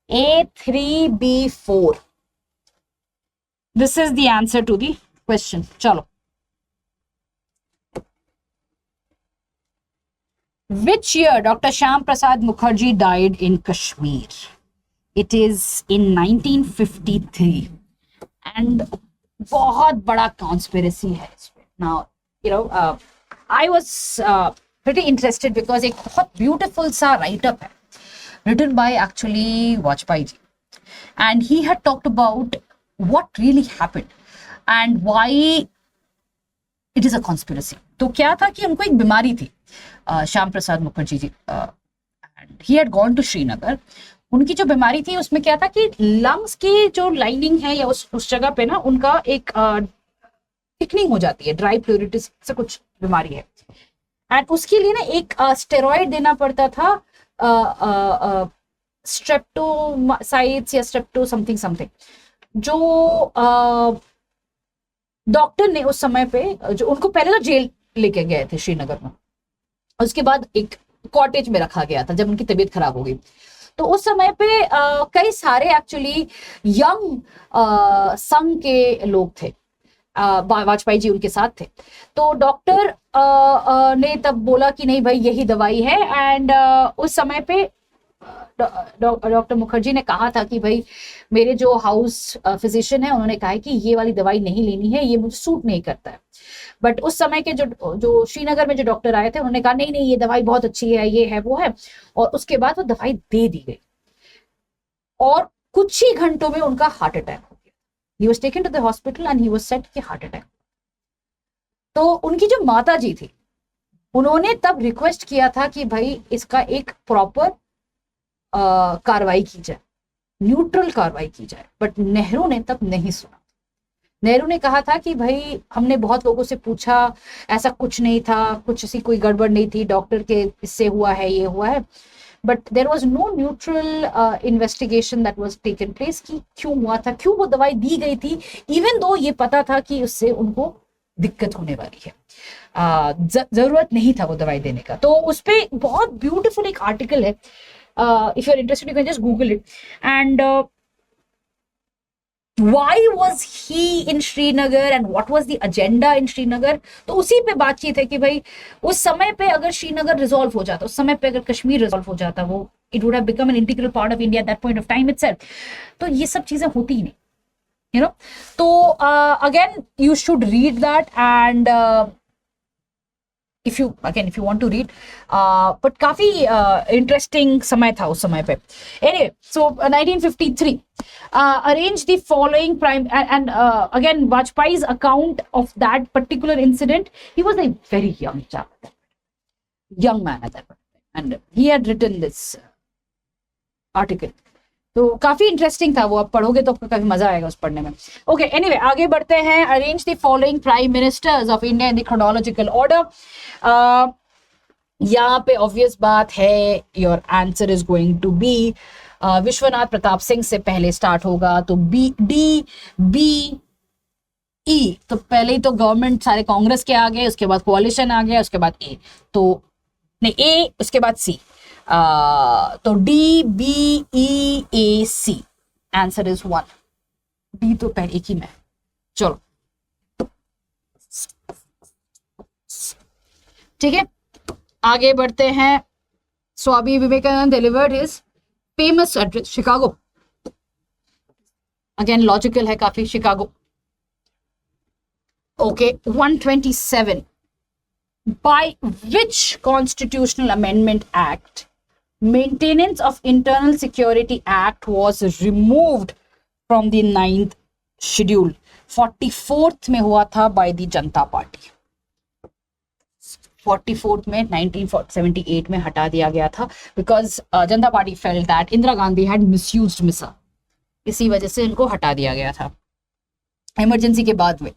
A3B4, this is the answer to the question. चलो, which year Dr. Shyam Prasad Mukherjee died in Kashmir? It is in 1953, and बहुत बड़ा conspiracy है इसमें। Now, you know, I was pretty interested because एक बहुत beautiful सा write-up है, written by actually Vajpayee ji, and he had talked about what really happened and why it is a conspiracy. तो क्या था कि उनको एक बीमारी थी, Shyam Prasad Mukherjee ji, and he had gone to Srinagar. उनकी जो बीमारी थी उसमें क्या था कि लंग्स की जो लाइनिंग है या उस जगह पे ना उनका एक थिकनिंग हो जाती है, ड्राई प्लूरिटिस से कुछ बीमारी है, एंड उसके लिए ना एक स्टेरॉइड देना पड़ता था, स्ट्रेप्टोसाइड्स या स्ट्रेप्टो समथिंग समथिंग, जो डॉक्टर ने उस समय पे, जो उनको पहले तो जेल लेके गए थे श्रीनगर में, उसके बाद एक कॉटेज में रखा गया था जब उनकी तबीयत खराब हो गई। तो उस समय पे कई सारे एक्चुअली यंग संघ के लोग थे, वाजपेयी जी उनके साथ थे। तो डॉक्टर ने तब बोला कि नहीं भाई यही दवाई है, एंड उस समय पे डॉक्टर मुखर्जी ने कहा था कि भाई मेरे जो हाउस फिजिशियन है उन्होंने कहा है कि ये वाली दवाई नहीं लेनी है, ये मुझे सूट नहीं करता है। बट उस समय के जो श्रीनगर में जो डॉक्टर आए थे उन्होंने कहा नहीं नहीं ये दवाई बहुत अच्छी है, ये है वो है, और उसके बाद वो दवाई दे दी गई और कुछ ही घंटों में उनका हार्ट अटैक हो गया। He was taken to the hospital and he was said कि हार्ट अटैक। तो उनकी जो माता जी थी उन्होंने तब रिक्वेस्ट किया था कि भाई इसका एक प्रॉपर कार्रवाई की जाए, न्यूट्रल कार्रवाई की जाए, बट नेहरू ने तब नहीं सुना। नेहरू ने कहा था कि भाई हमने बहुत लोगों से पूछा, ऐसा कुछ नहीं था, कुछ ऐसी कोई गड़बड़ नहीं थी, डॉक्टर के इससे हुआ है, ये हुआ है, but there was no neutral investigation that was taken place कि क्यों हुआ था, क्यों वो दवाई दी गई थी, इवन दो ये पता था कि उससे उनको दिक्कत होने वाली है, जरूरत नहीं था वो दवाई देने का। तो उस पर बहुत ब्यूटीफुल एक आर्टिकल है, if you're interested you can just google it, and why was he in Srinagar and what was the agenda in Srinagar। तो उसी पे बातचीत है कि भाई उस समय पे अगर श्रीनगर रिजॉल्व हो जाता, उस समय पे अगर कश्मीर रिजॉल्व हो जाता, वो it would have become an integral part of India at that point of time itself। तो ये सब चीजें होती ही नहीं, you know। तो again you should read that, and if you want to read, but काफी interesting समय था उस समय पे। Anyway, so 1953 arranged the following prime, and again Vajpayee's account of that particular incident, he was a very young chap, young man at that point, and he had written this article। तो काफी interesting था वो, आप पढ़ोगे तो आपको काफी मजा आएगा उस पढ़ने में। ओके, एनीवे आगे बढ़ते हैं। Arrange the following prime ministers of India in the chronological order. यहाँ पे ऑब्वियस बात है, your answer is going to be Vishwanath Pratap Singh से पहले स्टार्ट होगा, तो D B E, तो पहले ही तो गवर्नमेंट सारे कांग्रेस के आ गए, उसके बाद कोalition आ गया, उसके बाद A, तो नहीं A उसके बाद C, तो D B E A C, answer is 1। D तो पहले एक ही में। चलो ठीक है, आगे बढ़ते हैं। Swami Vivekananda delivered his famous address Chicago, again logical है काफी, Chicago. Okay, 127 by which constitutional amendment act Maintenance of Internal Security Act was removed from the 9th schedule। 44th में हुआ था by the Janata party. 44th में 1978 में हटा दिया गया था because Janata party felt that Indira Gandhi had misused MISA, इसी वजह से इनको हटा दिया गया था इमरजेंसी के बाद में।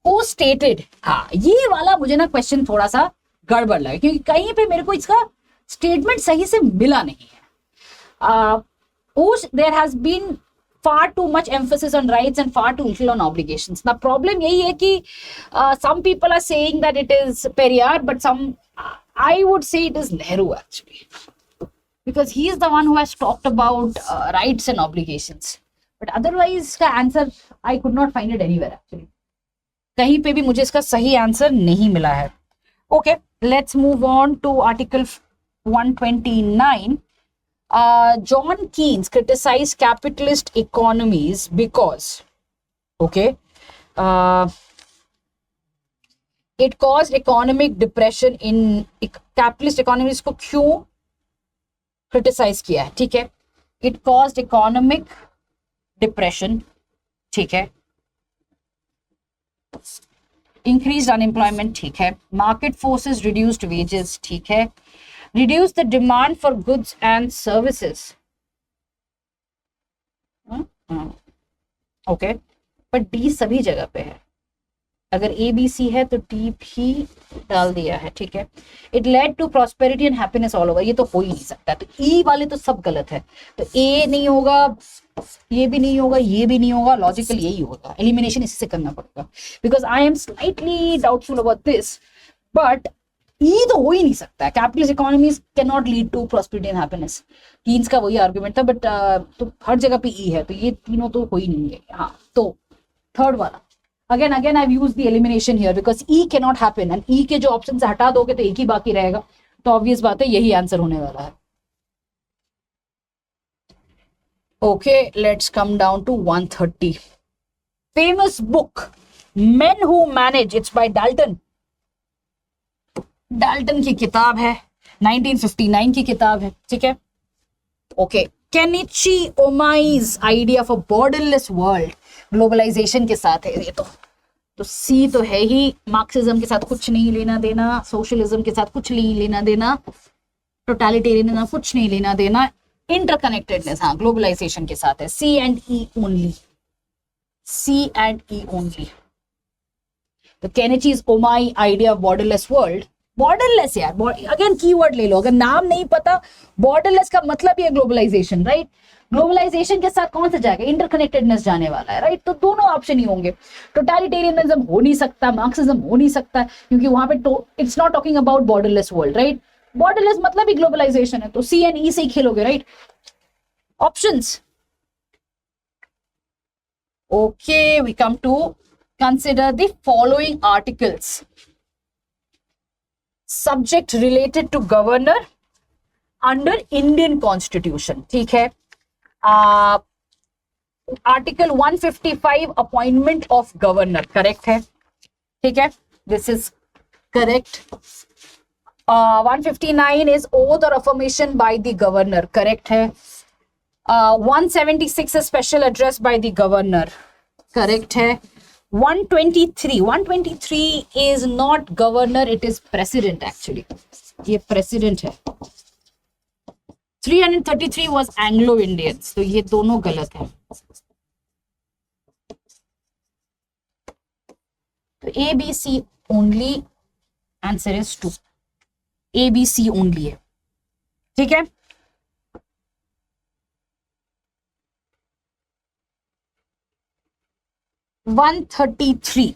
Who stated, हाँ ये वाला मुझे ना क्वेश्चन थोड़ा सा गड़बड़ लगे, क्योंकि कहीं पे मेरे को इसका स्टेटमेंट सही से मिला नहीं है. There has been far too much emphasis on rights and far too little on obligations. Now problem यही है कि some people are saying that it is Periyar, but I would say it is Nehru actually, because he is the one who has talked about rights and obligations. But otherwise का answer I could not find it anywhere actually. कहीं पे भी मुझे इसका सही answer नहीं मिला है. Okay, let's move on to article 129. John Keynes criticized capitalist economies because, okay, it caused economic depression in capitalist economies. को क्यों criticize किया है? ठीक है, it caused economic depression, ठीक है, increased unemployment, ठीक है, market forces reduced wages, ठीक है, reduce the demand for goods and services. Okay, but D सभी जगह पे है. अगर A B C है तो D भी डाल दिया है, ठीक है. It led to prosperity and happiness all over. ये तो हो ही नहीं सकता. तो E वाले तो सब गलत है. तो A नहीं होगा, ये भी नहीं होगा, ये भी नहीं होगा. लॉजिकल यही होगा. एलिमिनेशन इसी से करना पड़ेगा. Because I am slightly doubtful about this, but ई तो हो ही नहीं सकता. Capitalist economies can not lead to prosperity and happiness. Keynes का वही आर्गुमेंट था, बट तो हर जगह पे ई है, तो ये तीनों तो हो ही नहीं है. हाँ, तो थर्ड वाला again I have used the elimination here because E can not happen, and E के जो ऑप्शन से हटा दोगे तो एक ही बाकी रहेगा. तो ऑब्वियस बात है यही आंसर होने वाला है. Okay, let's come down to 130. Famous book men who manage, it's by Dalton. Dalton की किताब है, 1959 की किताब है, ठीक है. Okay, Kenichi Ohmae's idea for borderless world, globalization के साथ है ये तो सी तो है ही. मार्क्सिज्म के साथ कुछ नहीं लेना देना, सोशलिज्म के साथ कुछ नहीं लेना देना, टोटलिटेरियन कुछ नहीं लेना देना. इंटरकनेक्टेडनेस हाँ ग्लोबलाइजेशन के साथ है. C and E only, C and E only. तो Kenichi's Ohmae idea of borderless world. Borderless यार, अगेन कीवर्ड ले लो. अगर नाम नहीं पता, बॉर्डरलेस का मतलब ही है ग्लोबलाइजेशन, राइट. ग्लोबलाइजेशन के साथ कौन सा जाएगा? इंटरकनेक्टेडनेस जाने वाला है, राइट. तो दोनों ऑप्शन ही होंगे. टोटलिटेरियनिज्म हो नहीं सकता, मार्क्सिज्म हो नहीं सकता, क्योंकि वहां पे it's not talking about borderless world, right. Borderless मतलब ही ग्लोबलाइजेशन है, तो सी एंड ई से ही खेलोगे, right. Options. Okay, we come to consider the following articles. Subject related to governor under Indian Constitution, ठीक है. Article 155 appointment of governor, correct है, ठीक है. This is correct. 159 is oath or affirmation by the governor, correct है. 176 is special address by the governor, correct है. 123 is not governor, it is president actually. ये president है. 333 was Anglo-Indians, तो ये दोनों गलत है. तो A B C only, answer is 2. A B C only है, ठीक है. वन 133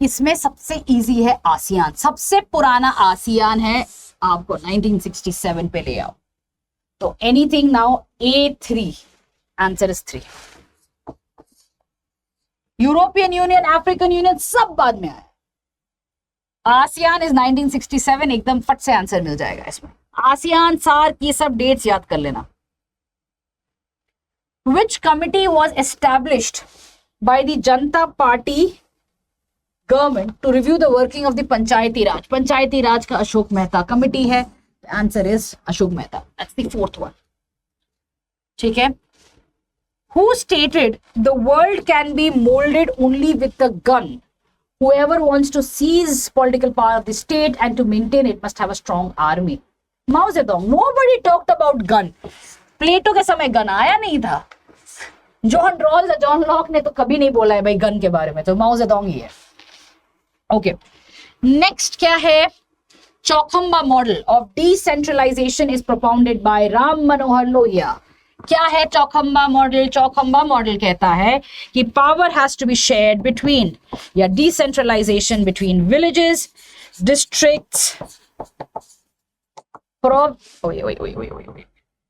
इसमें सबसे इजी है आसियान. सबसे पुराना आसियान है, आपको 1967 पे ले आओ. तो anything now A3, answer is 3. European union, African union सब बाद में आया. आसियान इज 1967, एकदम फट से आंसर मिल जाएगा इसमें. आसियान, सार्क, ये सब डेट्स याद कर लेना. Which committee was established by the Janata Party government to review the working of the Panchayati Raj? Panchayati Raj का अशोक मेहता कमिटी है. Answer is Ashok Mehta. That's the fourth one. ठीक है. Who stated the world can be molded only with a gun? Whoever wants to seize political power of the state and to maintain it must have a strong army. Mao Zedong. Nobody talked about gun. प्लेटो के समय gun आया नहीं था. John Rawls और John Locke ने तो कभी नहीं बोला है भाई गन के बारे में, तो माओ जेडोंग ही है. ओके, नेक्स्ट क्या है? Chaukhamba model of decentralization is propounded by Ram Manohar Lohia. क्या है चौखंबा मॉडल? चौखंबा मॉडल कहता है कि power has to be shared between, या डिसेंट्रलाइजेशन बिटवीन विलेजेस, डिस्ट्रिक्ट्स,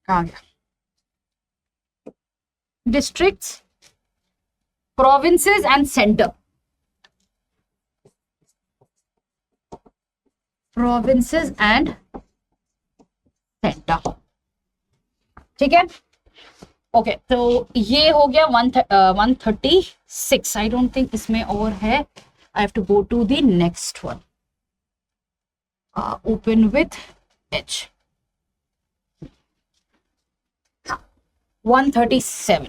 कहां गया? Districts, provinces and centre. Provinces and centre, ठीक है। ओके तो ये हो गया 136। आई डोंट थिंक इसमें और है। I have to go to the next one. Open with H. 137।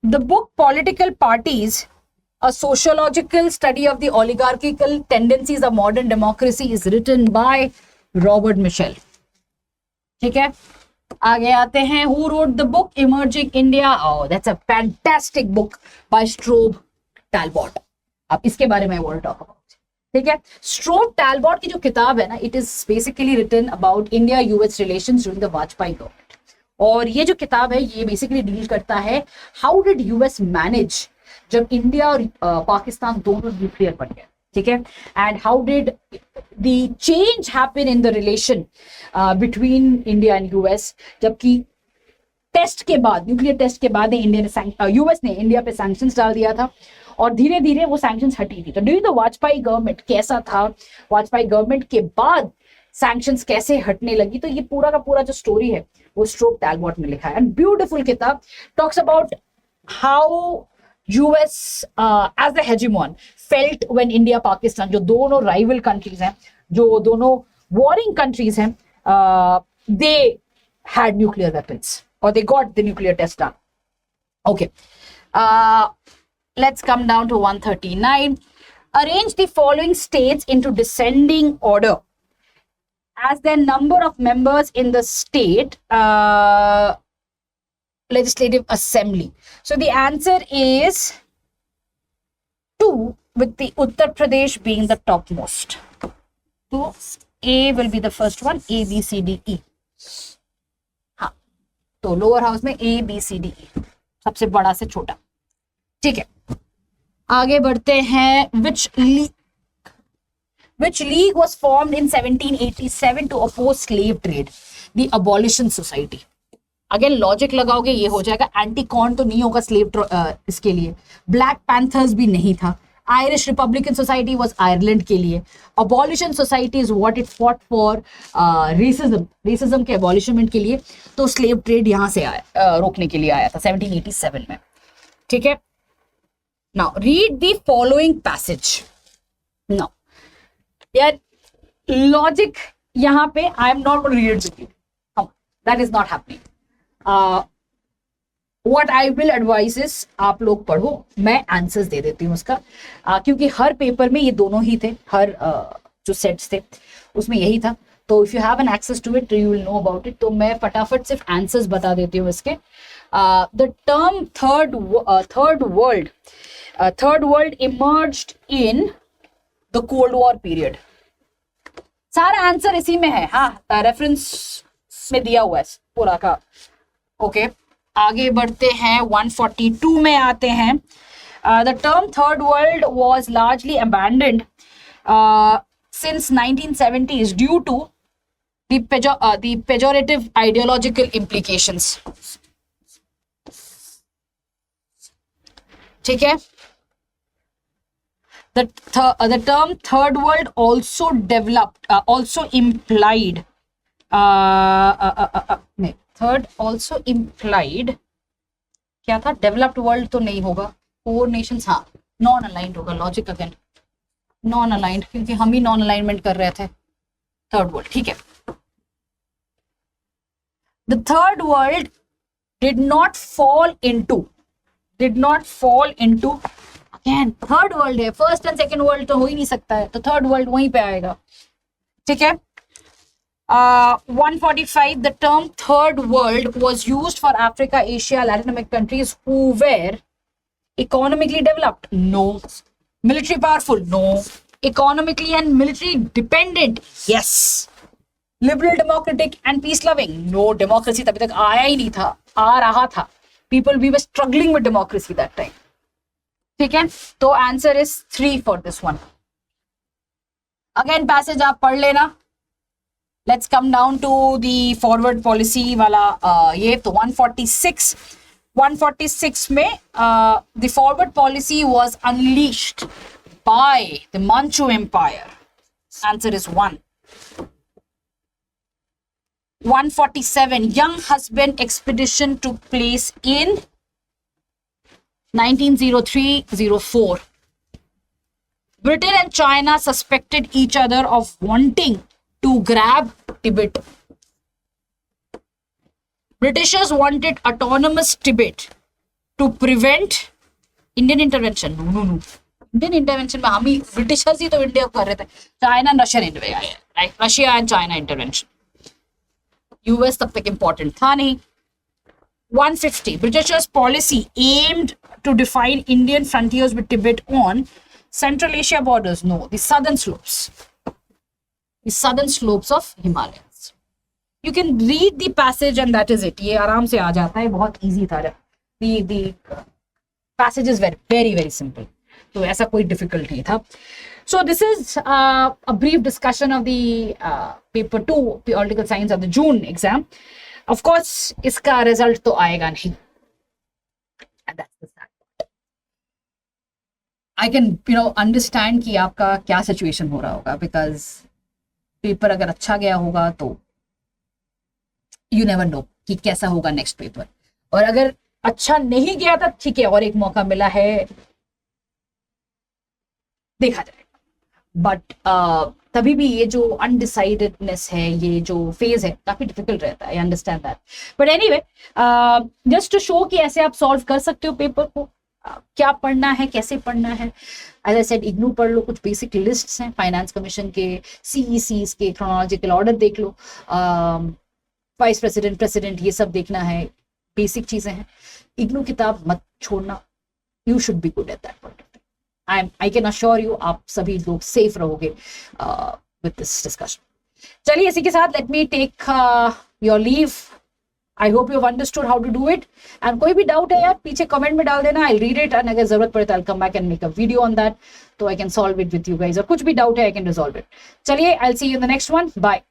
The book Political Parties, A Sociological Study of the Oligarchical Tendencies of Modern Democracy is written by Robert Michel। ठीक है, आगे आते हैं। Who wrote the book Emerging India? Oh, that's a fantastic book by Strobe Talbot। अब इसके बारे में word talk about, ठीक है। स्ट्रोब टैलबॉट की जो किताब है ना, it is basically written about India US relations during the Vajpayee government. और ये जो किताब है ये बेसिकली डील करता है हाउ डिड यूएस मैनेज जब इंडिया और पाकिस्तान दोनों न्यूक्लियर बन गए, ठीक है, and how did the change happen in the relation between India and US, जबकि टेस्ट के बाद, न्यूक्लियर टेस्ट के बाद इंडिया ने यूएस ने इंडिया पे सैंक्शंस डाल दिया था और धीरे धीरे वो सैंक्शंस हटी थी। तो ड्यूरिंग द वाजपेयी गवर्नमेंट कैसा था, वाजपेयी गवर्नमेंट के बाद सैंक्शंस कैसे हटने लगी, तो ये पूरा का पूरा जो स्टोरी है वो स्ट्रोब टैलबॉट ने लिखा है। एंड ब्यूटीफुल किताब, talks about how US as the hegemon felt when India Pakistan, जो दोनों राइवल कंट्रीज हैं, जो दोनों वॉरिंग कंट्रीज हैं, they had nuclear weapons or they got the nuclear test done. Okay, let's come down to 139. Arrange the following states into descending order as their number of members in the state legislative assembly. So the answer is 2, with the Uttar Pradesh being the topmost. So A will be the first one, A, B, C, D, E. तो lower house में ए B C D E, सबसे बड़ा से छोटा, ठीक है। आगे बढ़ते हैं। Which league was formed in 1787 to oppose slave trade? The abolition society. Again logic लगाओगे ये हो जाएगा, एंटी कॉर्न तो नहीं होगा स्लेव इसके लिए, ब्लैक पैंथर्स भी नहीं था, Irish Republican society was Ireland के लिए, abolition society is what it fought for racism के अबॉलिशमेंट के लिए, तो स्लेव ट्रेड यहां से आया, रोकने के लिए आया था 1787 में, ठीक है। Now read the following passage. Now यार लॉजिक यहां पे I am not going to read with you, that is not happening. What I will advise is आप लोग पढ़ो, मैं आंसर्स दे देती हूँ उसका, क्योंकि हर पेपर में ये दोनों ही थे, हर जो सेट्स थे उसमें यही था, तो if you have an access to it you will know about it. तो मैं फटाफट सिर्फ आंसर्स बता देती हूँ इसके। The term third world emerged in the cold war period. सारा आंसर इसी में है, हाँ, रेफरेंस में दिया हुआ है पूरा का, ओके। आगे बढ़ते हैं, 142 में आते हैं। The term third world was largely abandoned since 1970s due to the pejorative ideological implications, ठीक है। The term third world also developed, also implied, third also implied क्या था, डेवलप्ड वर्ल्ड तो नहीं होगा, फोर नेशंस, हाँ, नॉन अलाइंड होगा, logic again non aligned, क्योंकि हम ही नॉन अलाइनमेंट कर रहे थे थर्ड वर्ल्ड, ठीक है। The third world did not fall into again, third world है, फर्स्ट एंड सेकेंड वर्ल्ड तो हो ही नहीं सकता है, तो थर्ड वर्ल्ड वहीं पे आएगा, ठीक है। 145, the term third world was used for Africa, Asia, Latin American countries who were economically developed, no, military powerful, no, Economically and military dependent, yes. Liberal, democratic and peace loving, no. Democracy तभी तक आया ही नहीं था, आ रहा था. People, we were struggling with democracy that time. ठीक है, तो answer is 3 for this one. Again passage आप पढ़ लेना. Let's come down to the forward policy वाला ये तो 146 में the forward policy was unleashed by the Manchu empire. Answer is 1. 147 young husband expedition took place in 1903-04. Britain and China suspected each other of wanting to grab Tibet. Britishers wanted autonomous Tibet to prevent Indian intervention. No. Indian intervention में हम ही Britishers ही तो India को कर रहे थे. China and Russia intervention, right? Russia and China intervention. US तब तक important था नहीं. 150 Britishers' policy aimed to define Indian frontiers with Tibet on Central Asia borders. No, the southern slopes. The southern slopes of Himalayas. You can read the passage and that is it. ये आराम से आ जाता है, बहुत easy था. The passage is very simple. तो ऐसा कोई difficult नहीं था. So this is a brief discussion of the paper 2 political science of the June exam. Of course, इसका result तो आएगा नहीं. And that's the sad part. I can, understand कि आपका क्या situation हो रहा होगा, because paper अगर अच्छा गया होगा तो you never know कि कैसा होगा next paper. और अगर अच्छा नहीं गया था ठीक है, और एक मौका मिला है, देखा जाएगा. बट तभी भी ये जो अनडिसाइडेडनेस है, ये जो फेज है, काफी डिफिकल्ट रहता है. I understand that. But anyway, just to show कि ऐसे आप सॉल्व कर सकते हो पेपर को. क्या पढ़ना है, कैसे पढ़ना है. एज आई सेड, इग्नू पढ़ लो. कुछ बेसिक लिस्ट्स हैं फाइनेंस कमीशन के, सीईसीज के, क्रोनोलॉजिकल ऑर्डर देख लो, वाइस प्रेसिडेंट, ये सब देखना है. बेसिक चीजें हैं. इग्नू किताब मत छोड़ना. You should be good at that point. I can assure you आप सभी लोग सेफ रहोगे with this discussion. चलिए इसी के साथ let me take your leave. I hope you have understood how to do it. And कोई भी डाउट है यार, पीछे कमेंट में डाल देना. I'll read it and अगर जरूरत पड़े तो I'll come back and make a video on that, तो I can solve it with you guys. और कुछ भी डाउट है I can resolve it. चलिए, I'll see you in the next one. Bye.